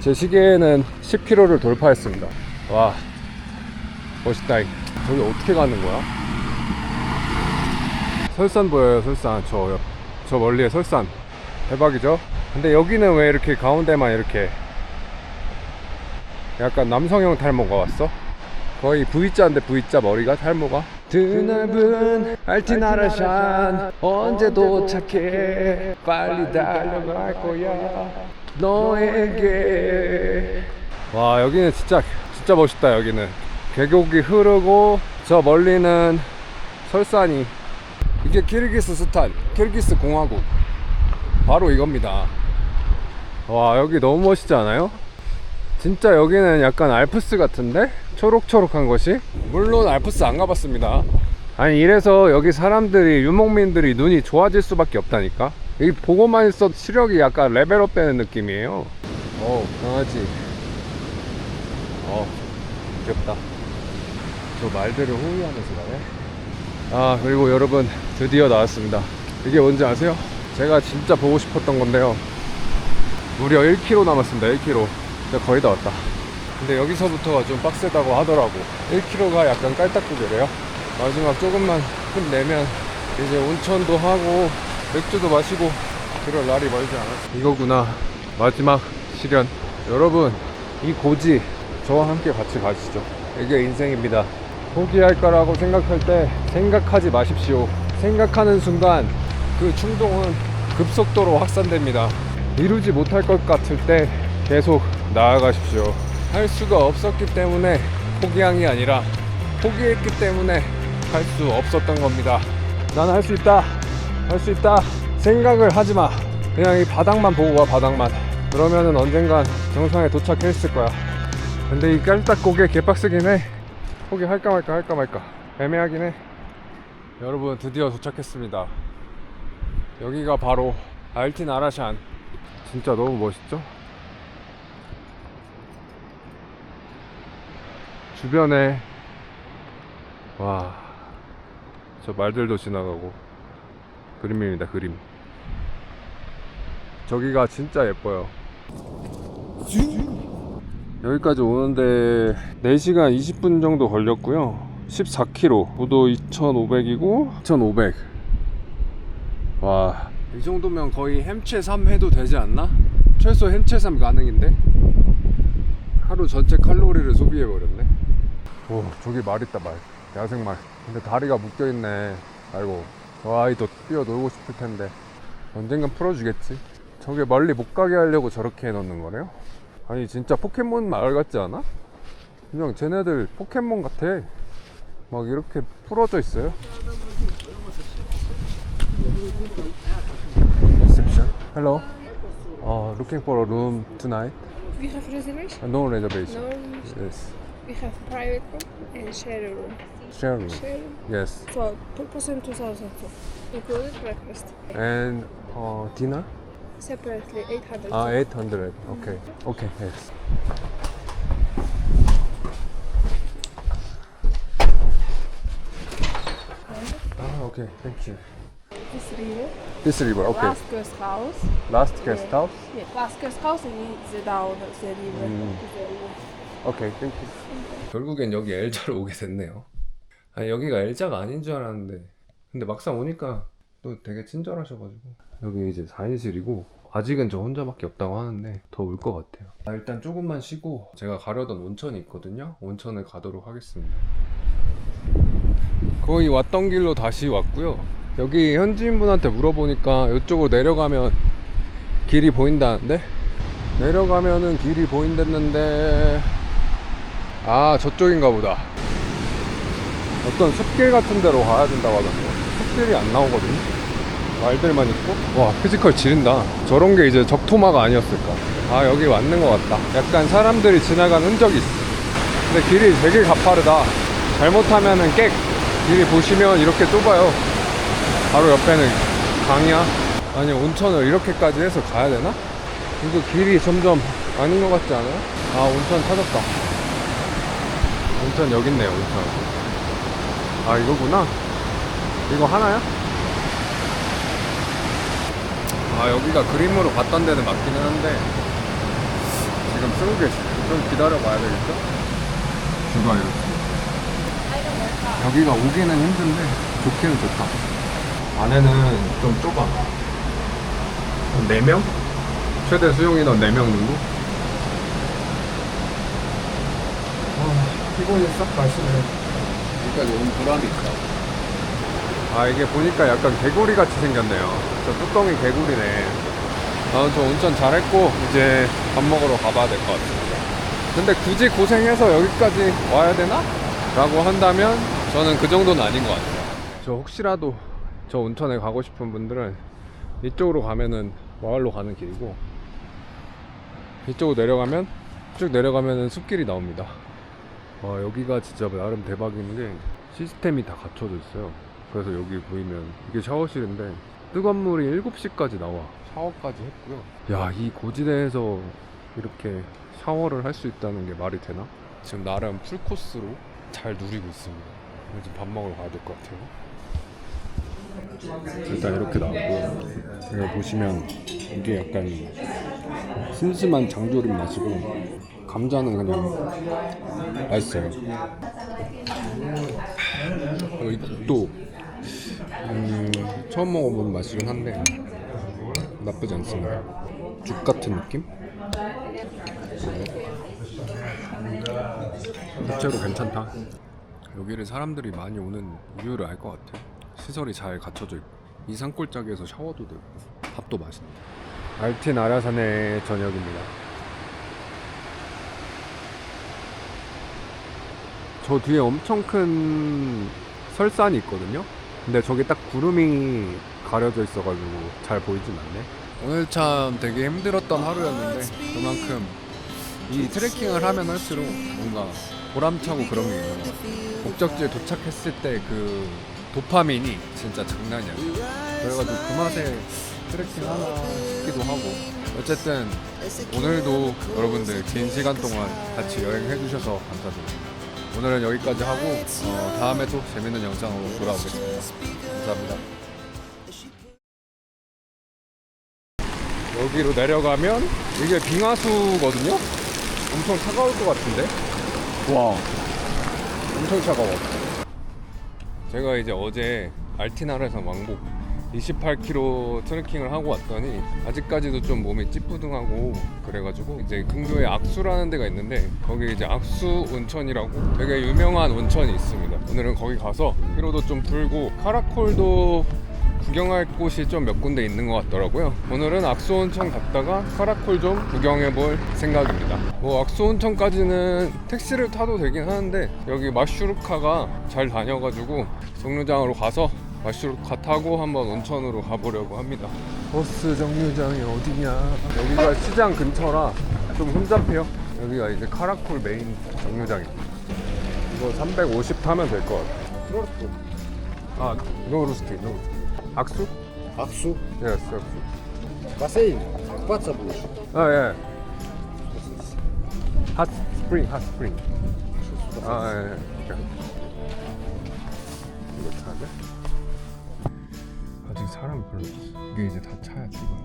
제 시계에는 10km를 돌파했습니다. 와, 멋있다. 저기 어떻게 가는 거야? 설산 보여요, 설산. 저 멀리에 설산. 대박이죠? 근데 여기는 왜 이렇게 가운데만 이렇게 약간 남성형 탈모가 왔어? 거의 V자인데 V자 머리가 탈모가. 드넓은 알티나르샨 언제 도착해. 빨리 달려갈 거야 너에게. 와, 여기는 진짜 멋있다. 여기는 계곡이 흐르고 저 멀리는 설산이. 이게 키르기스스탄, 키르기스 공화국 바로 이겁니다. 와, 여기 너무 멋있지 않아요? 진짜 여기는 약간 알프스 같은데? 초록초록한 것이? 물론 알프스 안 가봤습니다. 아니, 이래서 여기 사람들이, 유목민들이 눈이 좋아질 수밖에 없다니까. 여기 보고만 있어도 시력이 약간 레벨업 되는 느낌이에요. 강아지. 귀엽다. 저 말들을 호위하면서 가네. 아, 그리고 여러분, 드디어 나왔습니다. 이게 뭔지 아세요? 제가 진짜 보고 싶었던 건데요. 무려 1km 남았습니다. 1km. 진짜 거의 다 왔다. 근데 여기서부터가 좀 빡세다고 하더라고. 1km가 약간 깔딱고개래요. 마지막 조금만 힘내면 이제 온천도 하고 맥주도 마시고 그럴 날이 멀지 않았어. 이거구나, 마지막 시련. 여러분, 이 고지 저와 함께 같이 가시죠. 이게 인생입니다. 포기할 거라고 생각할 때 생각하지 마십시오. 생각하는 순간 그 충동은 급속도로 확산됩니다. 이루지 못할 것 같을 때 계속 나아가십시오. 할 수가 없었기 때문에 포기한 게 아니라 포기했기 때문에 할 수 없었던 겁니다. 난 할 수 있다, 할 수 있다 생각을 하지 마. 그냥 이 바닥만 보고 가, 바닥만. 그러면은 언젠간 정상에 도착했을 거야. 근데 이 깔딱고개 개빡세긴 해. 포기할까 말까 할까 말까 애매하긴 해. 여러분, 드디어 도착했습니다. 여기가 바로 알티나르샨. 진짜 너무 멋있죠? 주변에 와, 저 말들도 지나가고. 그림입니다, 그림. 저기가 진짜 예뻐요. 여기까지 오는데 4시간 20분 정도 걸렸고요. 14km, 고도 2500이고 2500. 와, 이 정도면 거의 햄체 3 해도 되지 않나? 최소 햄체 3 가능인데? 하루 전체 칼로리를 소비해버렸네. 오, 저기 말 있다, 말. 야생말. 근데 다리가 묶여있네. 아이고, 저 아이도 뛰어놀고 싶을 텐데 언젠간 풀어주겠지. 저게 멀리 못 가게 하려고 저렇게 해놓는 거네요? 아니, 진짜 포켓몬 마을 같지 않아? 그냥 쟤네들 포켓몬 같아. 막 이렇게 풀어져 있어요. Reception. Hello. Looking for a room tonight. We have reservation? No reservation. No reservation. Yes. We have private room and share room. Share room. Share room Yes. for per person 2,000, included breakfast. And dinner? Separately 800. 800. Okay. Okay. Yes. Okay. Thank you. This river. This river. Okay. Last guest house. Last guest house. Yeah. Last guest house is down the river. 오케이, 땡큐. 결국엔 여기 엘자로 오게 됐네요. 아니, 여기가 엘자가 아닌 줄 알았는데, 근데 막상 오니까 또 되게 친절하셔가지고. 여기 이제 4인실이고 아직은 저 혼자밖에 없다고 하는데 더 올 것 같아요. 일단 조금만 쉬고 제가 가려던 온천이 있거든요. 온천을 가도록 하겠습니다. 거의 왔던 길로 다시 왔고요. 여기 현지인분한테 물어보니까 이쪽으로 내려가면 길이 보인다는데, 내려가면은 길이 보인댔는데, 아, 저쪽인가 보다. 어떤 숲길 같은 데로 가야 된다고 하던데. 텍스들이 안 나오거든요. 말들만 있고. 와, 피지컬 지린다. 저런 게 이제 적토마가 아니었을까. 아, 여기 왔는 것 같다. 약간 사람들이 지나간 흔적이 있어. 근데 길이 되게 가파르다. 잘못하면은 객. 길이 보시면 이렇게 좁아요. 바로 옆에는 강이야. 아니, 온천을 이렇게까지 해서 가야 되나? 이거 길이 점점 아닌 것 같지 않아요? 아, 온천 찾았다. 온천 여기 있네요, 온천. 아, 이거구나. 이거 하나야? 아, 여기가 그림으로 봤던 데는 맞기는 한데 지금 쓰고 계시네. 좀 기다려 봐야 되겠죠? 뷰가 이렇습니다. 여기가 오기는 힘든데 좋기는 좋다. 안에는 좀 좁아. 4명? 최대 수용 인원 4명 정도? 피곤이 싹 가시네. 여기까지 온 보람이 있다. 아, 이게 보니까 약간 개구리 같이 생겼네요. 저 뚜껑이 개구리네. 아, 저 운전 잘했고 이제 밥 먹으러 가봐야 될 것 같습니다. 근데 굳이 고생해서 여기까지 와야 되나? 라고 한다면 저는 그 정도는 아닌 것 같아요. 저 혹시라도 저 온천에 가고 싶은 분들은 이쪽으로 가면은 마을로 가는 길이고, 이쪽으로 내려가면 쭉 내려가면은 숲길이 나옵니다. 와, 여기가 진짜 나름 대박인 게 시스템이 다 갖춰져 있어요. 그래서 여기 보이면 이게 샤워실인데 뜨거운 물이 7시까지 나와. 샤워까지 했고요. 야, 이 고지대에서 이렇게 샤워를 할 수 있다는 게 말이 되나? 지금 나름 풀코스로 잘 누리고 있습니다. 이제 밥 먹으러 가야 될 것 같아요. 일단 이렇게 나오고, 여기 보시면 이게 약간 슴슴한 장조림 맛이고, 감자는 그냥 맛있어요. 이 국도 처음 먹어보는 맛이긴 한데 나쁘지 않습니다. 죽 같은 느낌? 대체로 괜찮다. 여기를 사람들이 많이 오는 이유를 알 것 같아요. 시설이 잘 갖춰져 있고, 이 산골짜기에서 샤워도 되고 밥도 맛있네. 알틴 아라산의 저녁입니다. 저 뒤에 엄청 큰 설산이 있거든요. 근데 저게 딱 구름이 가려져 있어가지고 잘 보이진 않네. 오늘 참 되게 힘들었던 하루였는데 그만큼 이 트레킹을 하면 할수록 뭔가 보람차고 그런 게 있는 것 같아요. 목적지에 도착했을 때 그 도파민이 진짜 장난이 아니에요. 그래가지고 그 맛에 트레킹 하나 싶기도 하고, 어쨌든 오늘도 여러분들 긴 시간 동안 같이 여행해 주셔서 감사드립니다. 오늘은 여기까지 하고 다음에 또 재밌는 영상으로 돌아오겠습니다. 감사합니다. 여기로 내려가면 이게 빙하수거든요? 엄청 차가울 것 같은데? 와, 엄청 차가워. 제가 이제 어제 알티나르산 왕복 28km 트레킹을 하고 왔더니 아직까지도 좀 몸이 찌뿌둥하고 그래가지고 이제 근교에 악수라는 데가 있는데, 거기 이제 악수 온천이라고 되게 유명한 온천이 있습니다. 오늘은 거기 가서 피로도 좀 풀고 카라콜도 구경할 곳이 좀 몇 군데 있는 것 같더라고요. 오늘은 악수 온천 갔다가 카라콜 좀 구경해 볼 생각입니다. 뭐 악수 온천까지는 택시를 타도 되긴 하는데 여기 마슈루카가 잘 다녀가지고 정류장으로 가서 마슈루카 타고 한번 온천으로 가보려고 합니다. 버스 정류장이 어디냐? 여기가 시장 근처라 좀 혼잡해요. 여기가 이제 카라콜 메인 정류장입니다. 이거 350 타면 될 것 같아요. Просто 아, 노루스키, 노루스키. 악수? Аксу. 예, 악수. Бассейн. Купаться будешь? 아, 예. 핫 스프링, 핫 스프링. 아, 예. 오케이. 이거 타야 돼? 아직 사람이 별로 없어. 이게 이제 다 차야 출발.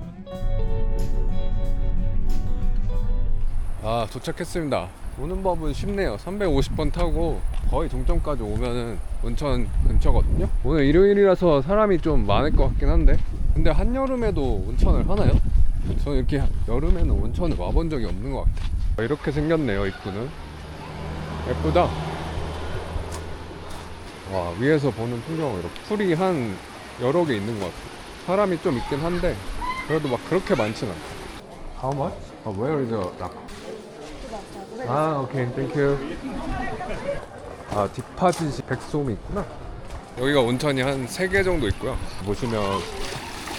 아, 도착했습니다. 오는 법은 쉽네요. 350번 타고 거의 종점까지 오면은 온천 근처거든요. 오늘 일요일이라서 사람이 좀 많을 것 같긴 한데, 근데 한여름에도 온천을 하나요? 저는 이렇게 여름에는 온천을 와본 적이 없는 것 같아요. 이렇게 생겼네요, 입구는. 예쁘다. 와, 위에서 보는 풍경은 이렇게 풀이 한 여러 개 있는 것 같아요. 사람이 좀 있긴 한데 그래도 막 그렇게 많진 않다. How much? Where is the duck? 아, 오케이, 땡큐. 아, 뒷파짓이 백솜이 있구나. 여기가 온천이 한 3개 정도 있고요. 보시면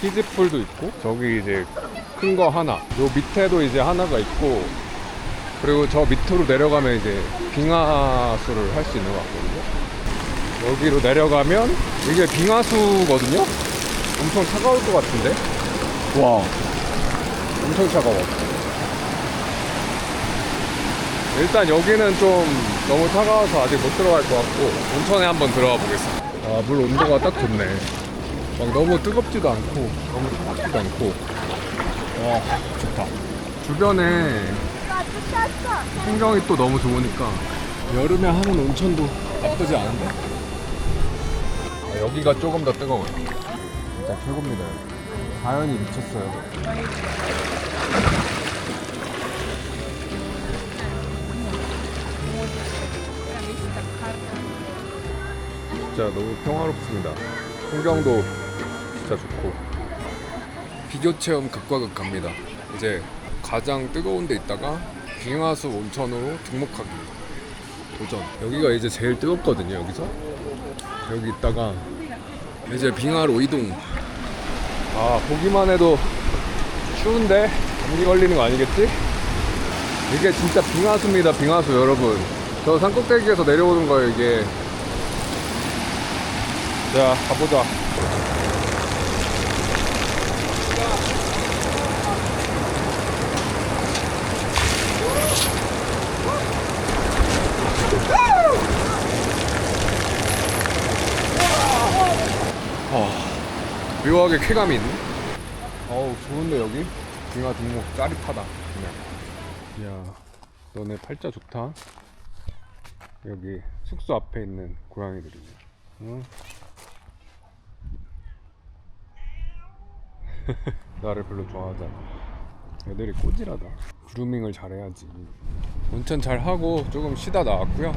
키즈풀도 있고 저기 이제 큰 거 하나, 요 밑에도 이제 하나가 있고, 그리고 저 밑으로 내려가면 이제 빙하수를 할 수 있는 것 같거든요. 여기로 내려가면 이게 빙하수거든요. 엄청 차가울 것 같은데. 와, 엄청 차가워. 일단 여기는 좀 너무 차가워서 아직 못 들어갈 것 같고 온천에 한번 들어가 보겠습니다. 아, 물 온도가 딱 좋네. 막 너무 뜨겁지도 않고 너무 차갑지도 않고. 와, 좋다. 주변에 풍경이 또 너무 좋으니까 여름에 하는 온천도 나쁘지 않은데. 아, 여기가 조금 더 뜨거워요. 진짜 최고입니다. 자연이 미쳤어요. 진짜 너무 평화롭습니다. 풍경도 진짜 좋고. 비교 체험 극과 극 갑니다. 이제 가장 뜨거운 데 있다가 빙하수 온천으로 등목하기 도전. 여기가 이제 제일 뜨겁거든요. 여기서 여기 있다가 이제 빙하로 이동. 아, 보기만 해도 추운데 감기 걸리는 거 아니겠지? 이게 진짜 빙하수입니다. 빙하수 여러분. 저 산꼭대기에서 내려오는 거예요 이게. 자, 가보자. 묘하게 쾌감이 있네. 어우, 좋은데 여기? 빙하 등목 짜릿하다 그냥. 이야, 너네 팔자 좋다. 여기 숙소 앞에 있는 고양이들이네. 응? 나를 별로 좋아하잖아. 애들이 꼬질하다. 그루밍을 잘해야지. 온천 잘 하고 조금 쉬다 나왔고요.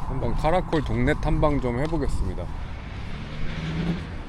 한번 카라콜 동네 탐방 좀 해보겠습니다.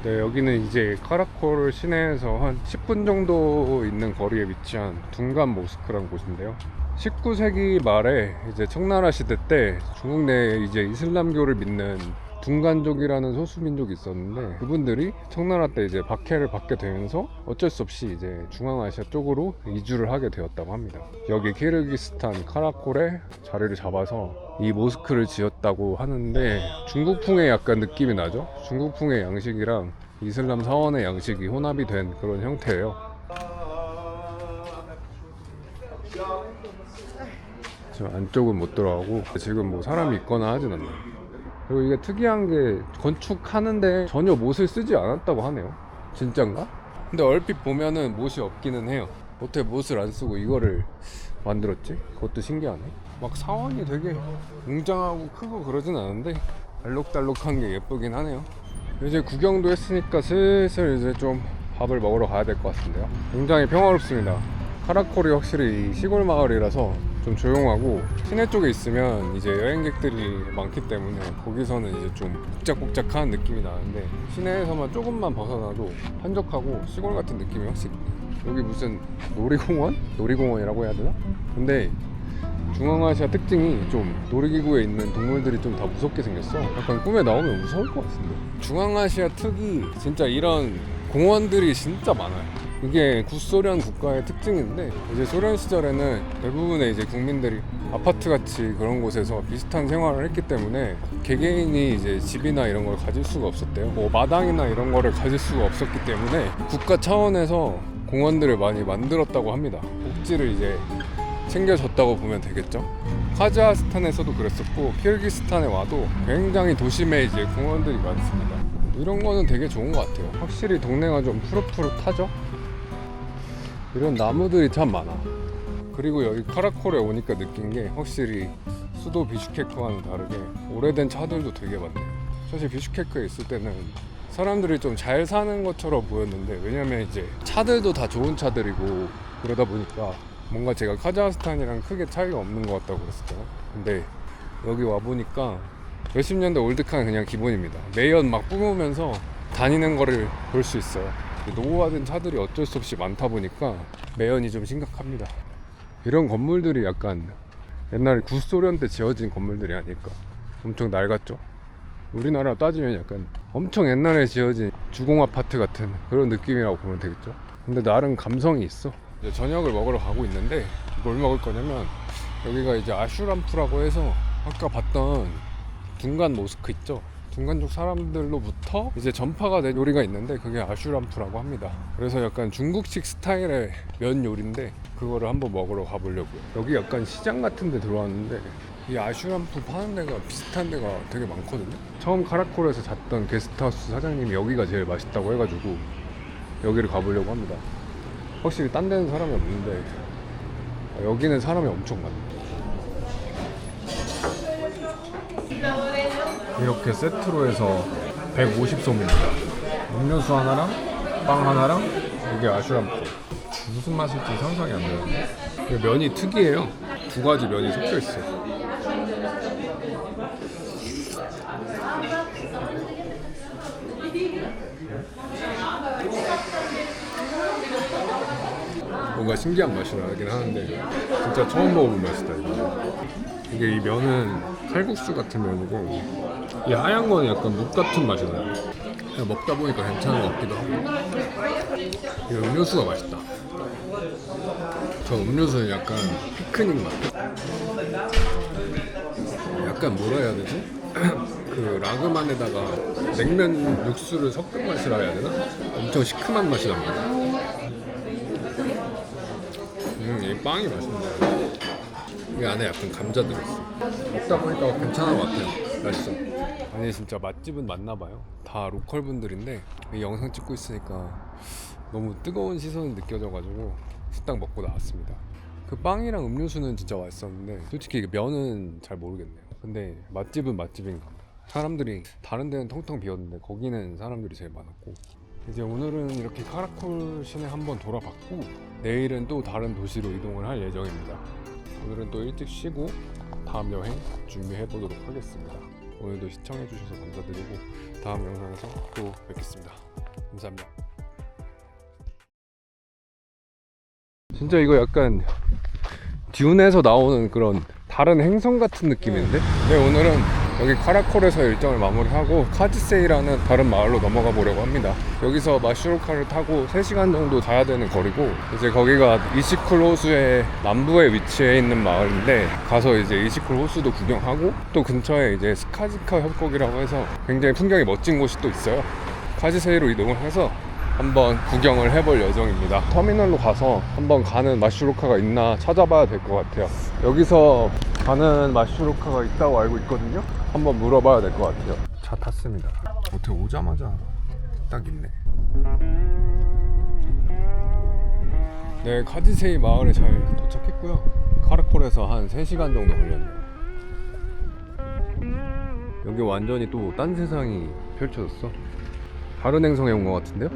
네, 여기는 이제 카라콜 시내에서 한 10분 정도 있는 거리에 위치한 둥간 모스크라는 곳인데요. 19세기 말에 이제 청나라 시대 때 중국 내에 이제 이슬람교를 믿는 둥간족이라는 소수민족이 있었는데, 그분들이 청나라 때 이제 박해를 받게 되면서 어쩔 수 없이 이제 중앙아시아 쪽으로 이주를 하게 되었다고 합니다. 여기 키르기스탄 카라콜에 자리를 잡아서 이 모스크를 지었다고 하는데, 중국풍의 약간 느낌이 나죠. 중국풍의 양식이랑 이슬람 사원의 양식이 혼합이 된 그런 형태예요. 저 안쪽은 못 들어가고 지금 뭐 사람이 있거나 하진 않나요. 그리고 이게 특이한 게 건축하는데 전혀 못을 쓰지 않았다고 하네요. 진짠가? 근데 얼핏 보면은 못이 없기는 해요. 어떻게 못을 안 쓰고 이거를 만들었지? 그것도 신기하네. 막 사원이 되게 웅장하고 크고 그러진 않은데 알록달록한 게 예쁘긴 하네요. 이제 구경도 했으니까 슬슬 이제 좀 밥을 먹으러 가야 될 것 같은데요. 굉장히 평화롭습니다. 카라콜이 확실히 시골 마을이라서 좀 조용하고, 시내 쪽에 있으면 이제 여행객들이 많기 때문에 거기서는 이제 좀 복작복작한 느낌이 나는데, 시내에서만 조금만 벗어나도 한적하고 시골 같은 느낌이 확실히. 여기 무슨 놀이공원? 놀이공원이라고 해야 되나? 근데 중앙아시아 특징이 좀 놀이기구에 있는 동물들이 좀 다 무섭게 생겼어. 약간 꿈에 나오면 무서울 것 같은데. 중앙아시아 특이 진짜 이런 공원들이 진짜 많아요. 이게 구소련 국가의 특징인데, 이제 소련 시절에는 대부분의 이제 국민들이 아파트 같이 그런 곳에서 비슷한 생활을 했기 때문에 개개인이 이제 집이나 이런 걸 가질 수가 없었대요. 뭐 마당이나 이런 거를 가질 수가 없었기 때문에 국가 차원에서 공원들을 많이 만들었다고 합니다. 복지를 이제 챙겨줬다고 보면 되겠죠. 카자흐스탄에서도 그랬었고, 키르기스탄에 와도 굉장히 도심에 이제 공원들이 많습니다. 이런 거는 되게 좋은 것 같아요. 확실히 동네가 좀 푸릇푸릇하죠. 이런 나무들이 참 많아. 그리고 여기 카라콜에 오니까 느낀 게, 확실히 수도 비슈케크와는 다르게 오래된 차들도 되게 많네요. 사실 비슈케크에 있을 때는 사람들이 좀 잘 사는 것처럼 보였는데, 왜냐면 이제 차들도 다 좋은 차들이고 그러다 보니까 뭔가 제가 카자흐스탄이랑 크게 차이가 없는 것 같다고 그랬었잖아요. 근데 여기 와보니까 몇십 년대 올드카는 그냥 기본입니다. 매연 막 뿜으면서 다니는 거를 볼 수 있어요. 노후화된 차들이 어쩔 수 없이 많다 보니까 매연이 좀 심각합니다. 이런 건물들이 약간 옛날에 구소련 때 지어진 건물들이 아닐까. 엄청 낡았죠. 우리나라 따지면 약간 엄청 옛날에 지어진 주공 아파트 같은 그런 느낌이라고 보면 되겠죠. 근데 나름 감성이 있어. 이제 저녁을 먹으러 가고 있는데 뭘 먹을 거냐면 여기가 이제 아슈람프라고 해서 아까 봤던 둥간 모스크 있죠. 둥간족 사람들로부터 이제 전파가 된 요리가 있는데 그게 아슈람프라고 합니다. 그래서 약간 중국식 스타일의 면 요리인데 그거를 한번 먹으러 가보려고요. 여기 약간 시장 같은 데 들어왔는데 이 아슈람프 파는 데가 비슷한 데가 되게 많거든요. 처음 카라콜에서 잤던 게스트하우스 사장님이 여기가 제일 맛있다고 해가지고 여기를 가보려고 합니다. 확실히 딴 데는 사람이 없는데 여기는 사람이 엄청 많아요. 이렇게 세트로 해서 150솜입니다. 음료수 하나랑 빵 하나랑 이게 아슈람프. 무슨 맛일지 상상이 안 돼요. 면이 특이해요. 두 가지 면이 섞여 있어요. 뭔가 신기한 맛이 나긴 하는데 진짜 처음 먹어본 맛이다 이거. 이게 이 면은 칼국수 같은 면이고 이 하얀 거는 약간 묵 같은 맛이 나요. 그냥 먹다 보니까 괜찮은 것 같기도 하고. 이 음료수가 맛있다. 저 음료수는 약간 피크닉 맛. 약간 뭐라 해야 되지? 그 라그만에다가 냉면 육수를 섞은 맛이라 해야 되나? 엄청 시큼한 맛이 납니다. 이 빵이 맛있네. 이 안에 약간 감자 들어있어. 먹다 보니까 괜찮은 것 같아요. 맛있어. 아니 진짜 맛집은 맞나봐요. 다 로컬 분들인데 이 영상 찍고 있으니까 너무 뜨거운 시선이 느껴져가지고 후딱 먹고 나왔습니다. 그 빵이랑 음료수는 진짜 맛있었는데 솔직히 면은 잘 모르겠네요. 근데 맛집은 맛집인가 봐요. 사람들이 다른 데는 텅텅 비었는데 거기는 사람들이 제일 많았고. 이제 오늘은 이렇게 카라콜 시내 한번 돌아봤고 내일은 또 다른 도시로 이동을 할 예정입니다. 오늘은 또 일찍 쉬고 다음 여행 준비해 보도록 하겠습니다. 오늘도 시청해 주셔서 감사드리고 다음 영상에서 또 뵙겠습니다. 감사합니다. 진짜 이거 약간 듀운에서 나오는 그런 다른 행성 같은 느낌인데? 네, 오늘은 여기 카라콜에서 일정을 마무리하고 카지세이라는 다른 마을로 넘어가 보려고 합니다. 여기서 마슈로카를 타고 3시간 정도 가야 되는 거리고 이제 거기가 이시쿨 호수의 남부에 위치해 있는 마을인데 가서 이제 이시쿨 호수도 구경하고 또 근처에 이제 스카지카 협곡이라고 해서 굉장히 풍경이 멋진 곳이 또 있어요. 카지세이로 이동을 해서 한번 구경을 해볼 예정입니다. 터미널로 가서 한번 가는 마슈로카가 있나 찾아봐야 될 것 같아요. 여기서 가는 마슈로카가 있다고 알고 있거든요. 한번 물어봐야 될 것 같아요. 차 탔습니다. 어떻게 오자마자 딱 있네. 네, 카지세이 마을에 잘 도착했고요. 카라콜에서 한 3시간 정도 걸렸네요. 여기 완전히 또 딴 세상이 펼쳐졌어. 다른 행성에 온 것 같은데요?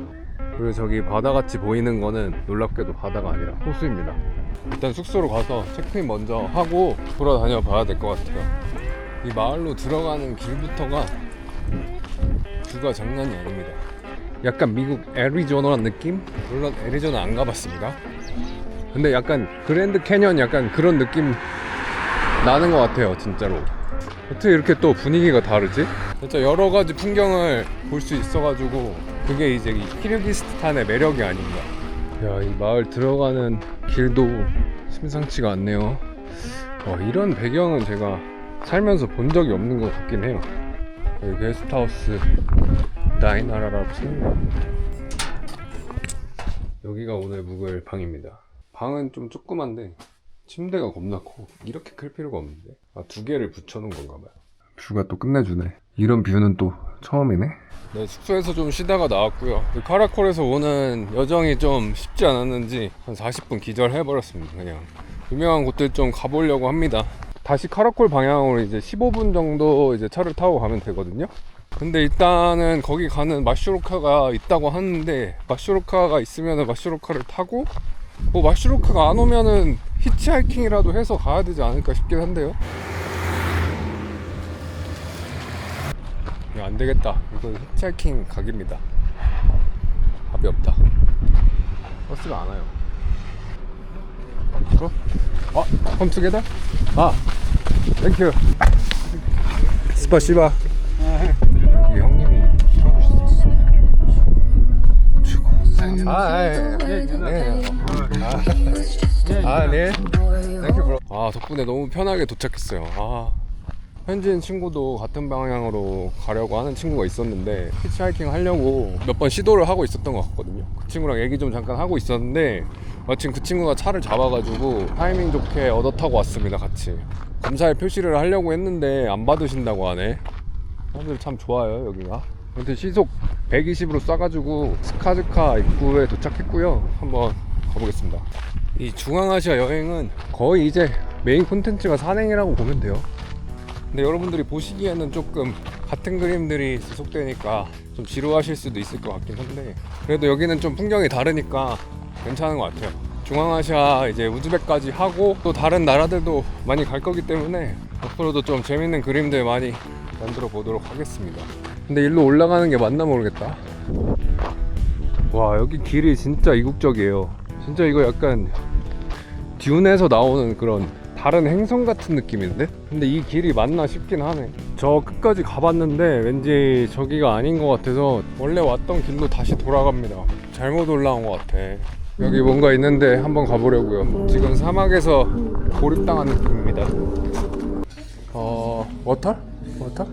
그리고 저기 바다같이 보이는 거는 놀랍게도 바다가 아니라 호수입니다. 일단 숙소로 가서 체크인 먼저 하고 돌아다녀 봐야 될 것 같아요. 이 마을로 들어가는 길부터가 뷰가 장난이 아닙니다. 약간 미국 애리조나란 느낌? 물론 애리조나 안 가봤습니다. 근데 약간 그랜드 캐년 약간 그런 느낌 나는 것 같아요. 진짜로. 어떻게 이렇게 또 분위기가 다르지? 진짜 여러 가지 풍경을 볼 수 있어가지고 그게 이제 이 키르기스탄의 매력이 아닌가. 야, 이 마을 들어가는 길도 심상치가 않네요. 이런 배경은 제가 살면서 본 적이 없는 것 같긴 해요. 여기 게스트하우스 다이나라라고 씁니다. 여기가 오늘 묵을 방입니다. 방은 좀 조그만데 침대가 겁나 커. 이렇게 클 필요가 없는데 2개를 붙여놓은 건가 봐요. 뷰가 또 끝내주네. 이런 뷰는 또 처음이네. 네, 숙소에서 좀 쉬다가 나왔고요. 카라콜에서 오는 여정이 좀 쉽지 않았는지 한 40분 기절해버렸습니다. 그냥 유명한 곳들 좀 가보려고 합니다. 다시 카라콜 방향으로 이제 15분 정도 이제 차를 타고 가면 되거든요. 근데 일단은 거기 가는 마슈로카가 있다고 하는데 마슈로카가 있으면 마슈로카를 타고 뭐 마슈로카가 안 오면은 히치하이킹이라도 해서 가야 되지 않을까 싶긴 한데요. 안 되겠다. 이건 히치하이킹 각입니다. 답이 없다. 버스가 안 와요. 이거? 컴 투게더? 땡큐. 스파시바. 이 형님이 네. 덕분에 너무 편하게 도착했어요. 현지인 친구도 같은 방향으로 가려고 하는 친구가 있었는데 히치하이킹 하려고 몇 번 시도를 하고 있었던 것 같거든요. 그 친구랑 얘기 좀 잠깐 하고 있었는데 마침 그 친구가 차를 잡아가지고 타이밍 좋게 얻어 타고 왔습니다. 같이 감사의 표시를 하려고 했는데 안 받으신다고 하네. 사람들 참 좋아요 여기가. 아무튼 시속 120으로 쏴가지고 스카즈카 입구에 도착했고요. 한번 가보겠습니다. 이 중앙아시아 여행은 거의 이제 메인 콘텐츠가 산행이라고 보면 돼요. 근데 여러분들이 보시기에는 조금 같은 그림들이 지속되니까 좀 지루하실 수도 있을 것 같긴 한데 그래도 여기는 좀 풍경이 다르니까 괜찮은 것 같아요. 중앙아시아 이제 우즈벡까지 하고 또 다른 나라들도 많이 갈 거기 때문에 앞으로도 좀 재밌는 그림들 많이 만들어 보도록 하겠습니다. 근데 일로 올라가는 게 맞나 모르겠다. 와, 여기 길이 진짜 이국적이에요. 진짜 이거 약간 듄에서 나오는 그런 다른 행성 같은 느낌인데? 근데 이 길이 맞나 싶긴 하네. 저 끝까지 가봤는데 왠지 저기가 아닌 것 같아서 원래 왔던 길로 다시 돌아갑니다. 잘못 올라온 것 같아. 여기 뭔가 있는데 한번 가보려고요. 지금 사막에서 고립당한 느낌입니다. 워터? 워터?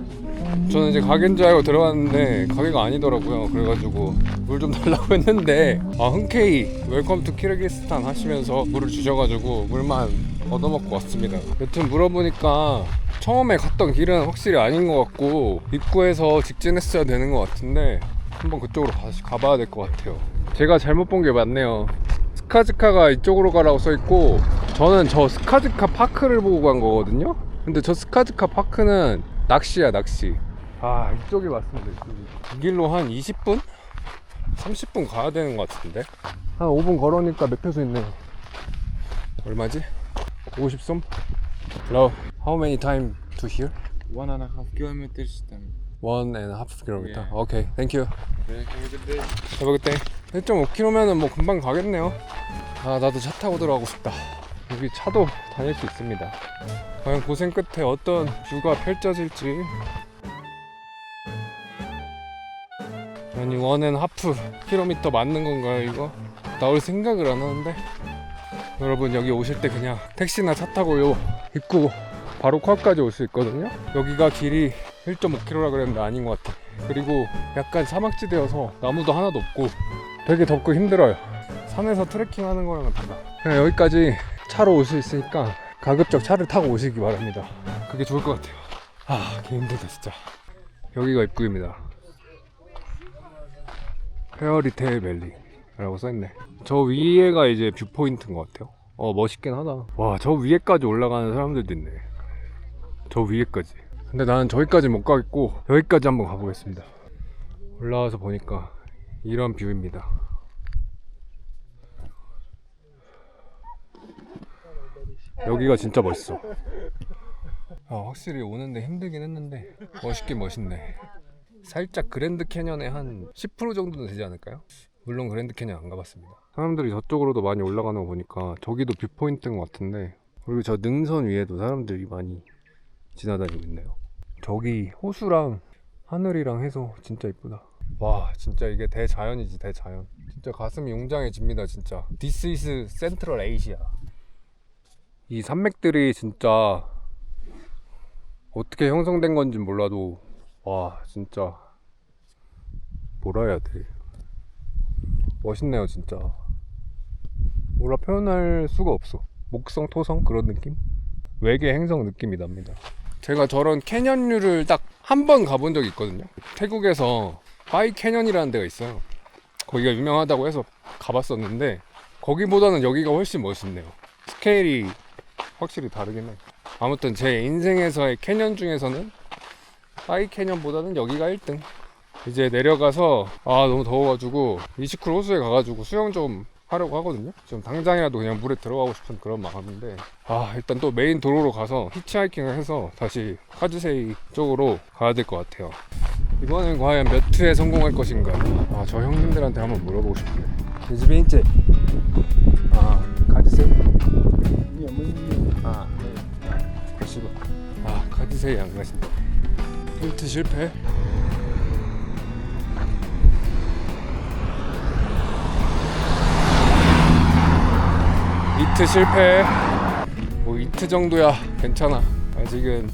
저는 이제 가게인 줄 알고 들어갔는데 가게가 아니더라고요. 그래가지고 물 좀 달라고 했는데 흔쾌히 웰컴 투 키르기스탄 하시면서 물을 주셔가지고 물만 얻어먹고 왔습니다. 여튼 물어보니까 처음에 갔던 길은 확실히 아닌 것 같고 입구에서 직진했어야 되는 것 같은데 한번 그쪽으로 다시 가봐야 될 것 같아요. 제가 잘못 본 게 맞네요. 스카즈카가 이쪽으로 가라고 써있고 저는 저 스카즈카 파크를 보고 간 거거든요. 근데 저 스카즈카 파크는 낚시야, 낚시. 이쪽이 맞습니다. 이 길로 한 20분? 30분 가야 되는 것 같은데 한 5분 걸으니까 매표소 있네. 얼마지? 50솜? Hello, how many time to here? 1.5 kilometers then. 1.5 km. Yeah. Okay, thank you. Have a good day. Have a good day. 1.5km면은 뭐 금방 가겠네요. 나도 차 타고 들어가고 싶다. 여기 차도 다닐 수 있습니다. 과연 고생 끝에 어떤 뷰가 펼쳐질지. 아니 1.5km 맞는 건가요 이거? 나올 생각을 안 하는데 여러분 여기 오실 때 그냥 택시나 차 타고 요 입구 바로 코앞까지 올 수 있거든요. 여기가 길이 1.5km라 그랬는데 아닌 것 같아. 그리고 약간 사막지대여서 나무도 하나도 없고 되게 덥고 힘들어요. 산에서 트레킹 하는 거랑은 달라. 그냥 여기까지 차로 올 수 있으니까 가급적 차를 타고 오시기 바랍니다. 그게 좋을 것 같아요. 개 힘들다 진짜. 여기가 입구입니다. 페어리테일 밸리라고 써있네. 저 위에가 이제 뷰포인트인 것 같아요. 멋있긴 하다. 와, 저 위에까지 올라가는 사람들도 있네. 저 위에까지. 근데 나는 저기까지 못 가겠고 여기까지 한번 가보겠습니다. 올라와서 보니까 이런 뷰입니다. 여기가 진짜 멋있어. 확실히 오는데 힘들긴 했는데 멋있긴 멋있네. 살짝 그랜드 캐년의 한 10% 정도는 되지 않을까요? 물론 그랜드 캐년 안 가봤습니다. 사람들이 저쪽으로도 많이 올라가는 거 보니까 저기도 뷰포인트인 것 같은데, 그리고 저 능선 위에도 사람들이 많이 지나다니고 있네요. 저기 호수랑 하늘이랑 해서 진짜 이쁘다. 와, 진짜 이게 대자연이지, 대자연. 진짜 가슴이 웅장해집니다. 진짜 This is Central Asia. 이 산맥들이 진짜 어떻게 형성된 건지 몰라도 와, 진짜 뭐라 해야 돼, 멋있네요. 진짜 뭐라 표현할 수가 없어. 목성 토성 그런 느낌? 외계 행성 느낌이 납니다. 제가 저런 캐년류를 딱 한 번 가본 적이 있거든요. 태국에서 바이 캐년이라는 데가 있어요. 거기가 유명하다고 해서 가봤었는데 거기보다는 여기가 훨씬 멋있네요. 스케일이 확실히 다르긴 해. 아무튼 제 인생에서의 캐년 중에서는 바이 캐년보다는 여기가 1등. 이제 내려가서 너무 더워가지고 이시쿨 호수에 가가지고 수영 좀 하려고 하거든요. 지금 당장이라도 그냥 물에 들어가고 싶은 그런 마음인데 일단 또 메인 도로로 가서 히치하이킹을 해서 다시 카즈세이 쪽으로 가야 될 것 같아요. 이번엔 과연 몇 회에 성공할 것인가. 저 형님들한테 한번 물어보고 싶네. 이 집에 있지? 카즈세이? 가시고. 카즈세이 안 가신다. 힌트 실패? 이트 실패. 뭐 이트 정도야 괜찮아. 아직은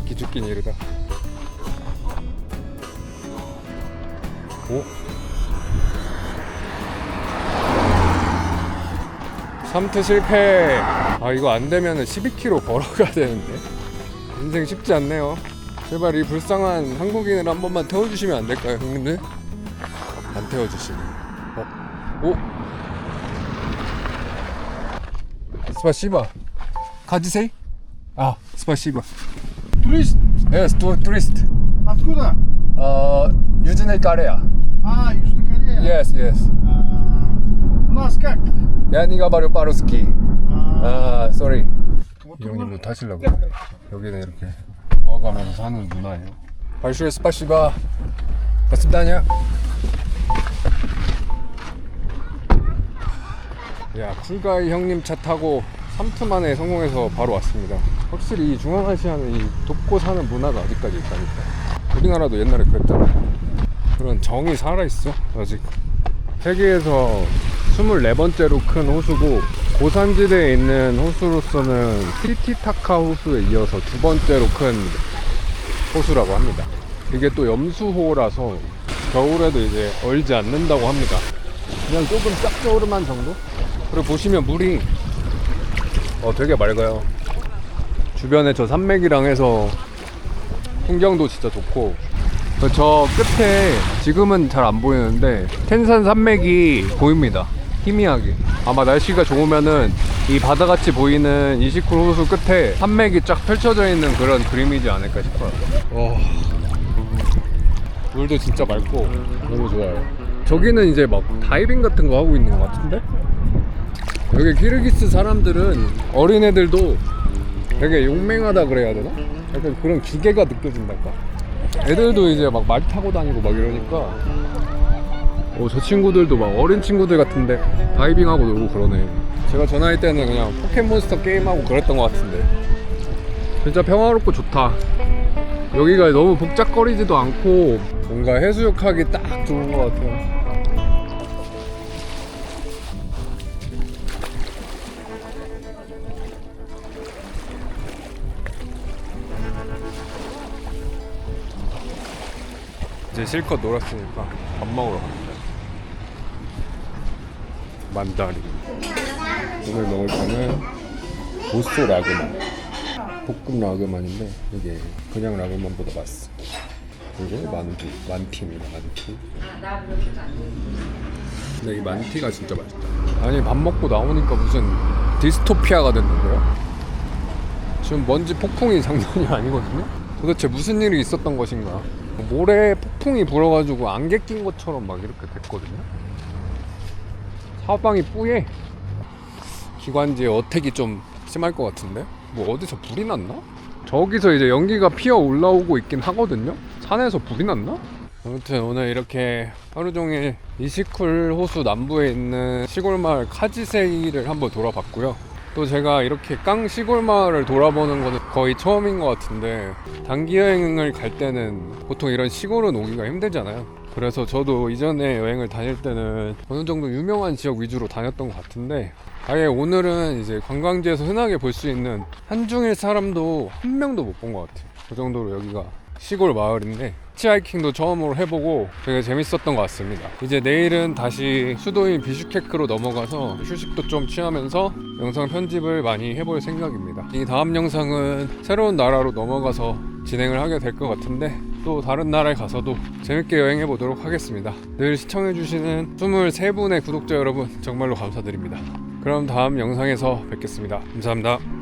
기죽긴 이르다. 오? 3트 실패. 아 이거 안 되면은 12km 걸어가야 되는데 인생 쉽지 않네요. 제발 이 불쌍한 한국인을 한 번만 태워주시면 안 될까요, 형님들? 안 태워주시네. 오? 스파시바. 가지세이? 아, 스파시바. Турист. Yes, турист. Откуда? Южная Корея. Южная Корея. Yes, yes. У нас как? Я не говорю по-русски. Sorry. Вот 이 형님 뭐 타시려고? 여기는 이렇게 모아가면서 사는 문화예요. большое спасибо. До свидания. 야, 쿨가이 형님 차 타고 3트 만에 성공해서 바로 왔습니다. 확실히 이 중앙아시아는 이 돕고 사는 문화가 아직까지 있다니까. 우리나라도 옛날에 그랬잖아. 그런 정이 살아있어 아직. 세계에서 24번째로 큰 호수고 고산지대에 있는 호수로서는 티티타카 호수에 이어서 두 번째로 큰 호수라고 합니다. 이게 또 염수호라서 겨울에도 이제 얼지 않는다고 합니다. 그냥 조금 짭조름한 정도? 그리고 보시면 물이 되게 맑아요. 주변에 저 산맥이랑 해서 풍경도 진짜 좋고, 저 끝에 지금은 잘 안 보이는데 텐산 산맥이 보입니다. 희미하게. 아마 날씨가 좋으면은 이 바다같이 보이는 이시쿨 호수 끝에 산맥이 쫙 펼쳐져 있는 그런 그림이지 않을까 싶어요. 물도 진짜 맑고 너무 좋아요. 저기는 이제 막 다이빙 같은 거 하고 있는 것 같은데? 여기 키르기스 사람들은 어린애들도 되게 용맹하다 그래야 되나? 약간 그런 기계가 느껴진달까? 애들도 이제 막 말 타고 다니고 막 이러니까 저 친구들도 막 어린 친구들 같은데 다이빙하고 놀고 그러네. 제가 저 나이 때는 그냥 포켓몬스터 게임하고 그랬던 것 같은데 진짜 평화롭고 좋다. 여기가 너무 복잡거리지도 않고 뭔가 해수욕하기 딱 좋은 것 같아요. 이제 실컷 놀았으니까 밥 먹으러 갑니다. 만다리. 오늘 먹을 거는 보소 라그만, 볶음 라그만인데 이게 그냥 라그만보다 맛있어. 그리고 만티입니다. 만티. 근데 이 만티가 진짜 맛있다. 아니 밥 먹고 나오니까 무슨 디스토피아가 됐는데요. 지금 먼지 폭풍이 장난이 아니거든요. 도대체 무슨 일이 있었던 것인가. 모래 폭풍이 불어가지고 안개 낀 것처럼 막 이렇게 됐거든요. 사방이 뿌예. 기관지에 어택이 좀 심할 것 같은데? 뭐 어디서 불이 났나? 저기서 이제 연기가 피어 올라오고 있긴 하거든요. 산에서 불이 났나? 아무튼 오늘 이렇게 하루 종일 이시쿨 호수 남부에 있는 시골 마을 카지세이를 한번 돌아봤고요. 또 제가 이렇게 깡 시골 마을을 돌아보는 거는 거의 처음인 것 같은데, 단기 여행을 갈 때는 보통 이런 시골은 오기가 힘들잖아요. 그래서 저도 이전에 여행을 다닐 때는 어느 정도 유명한 지역 위주로 다녔던 것 같은데, 아예 오늘은 이제 관광지에서 흔하게 볼 수 있는 한중일 사람도 한 명도 못 본 것 같아요. 그 정도로 여기가 시골 마을인데 히치하이킹도 처음으로 해보고 되게 재밌었던 것 같습니다. 이제 내일은 다시 수도인 비슈케크로 넘어가서 휴식도 좀 취하면서 영상 편집을 많이 해볼 생각입니다. 이 다음 영상은 새로운 나라로 넘어가서 진행을 하게 될 것 같은데, 또 다른 나라에 가서도 재밌게 여행해 보도록 하겠습니다. 늘 시청해주시는 23분의 구독자 여러분 정말로 감사드립니다. 그럼 다음 영상에서 뵙겠습니다. 감사합니다.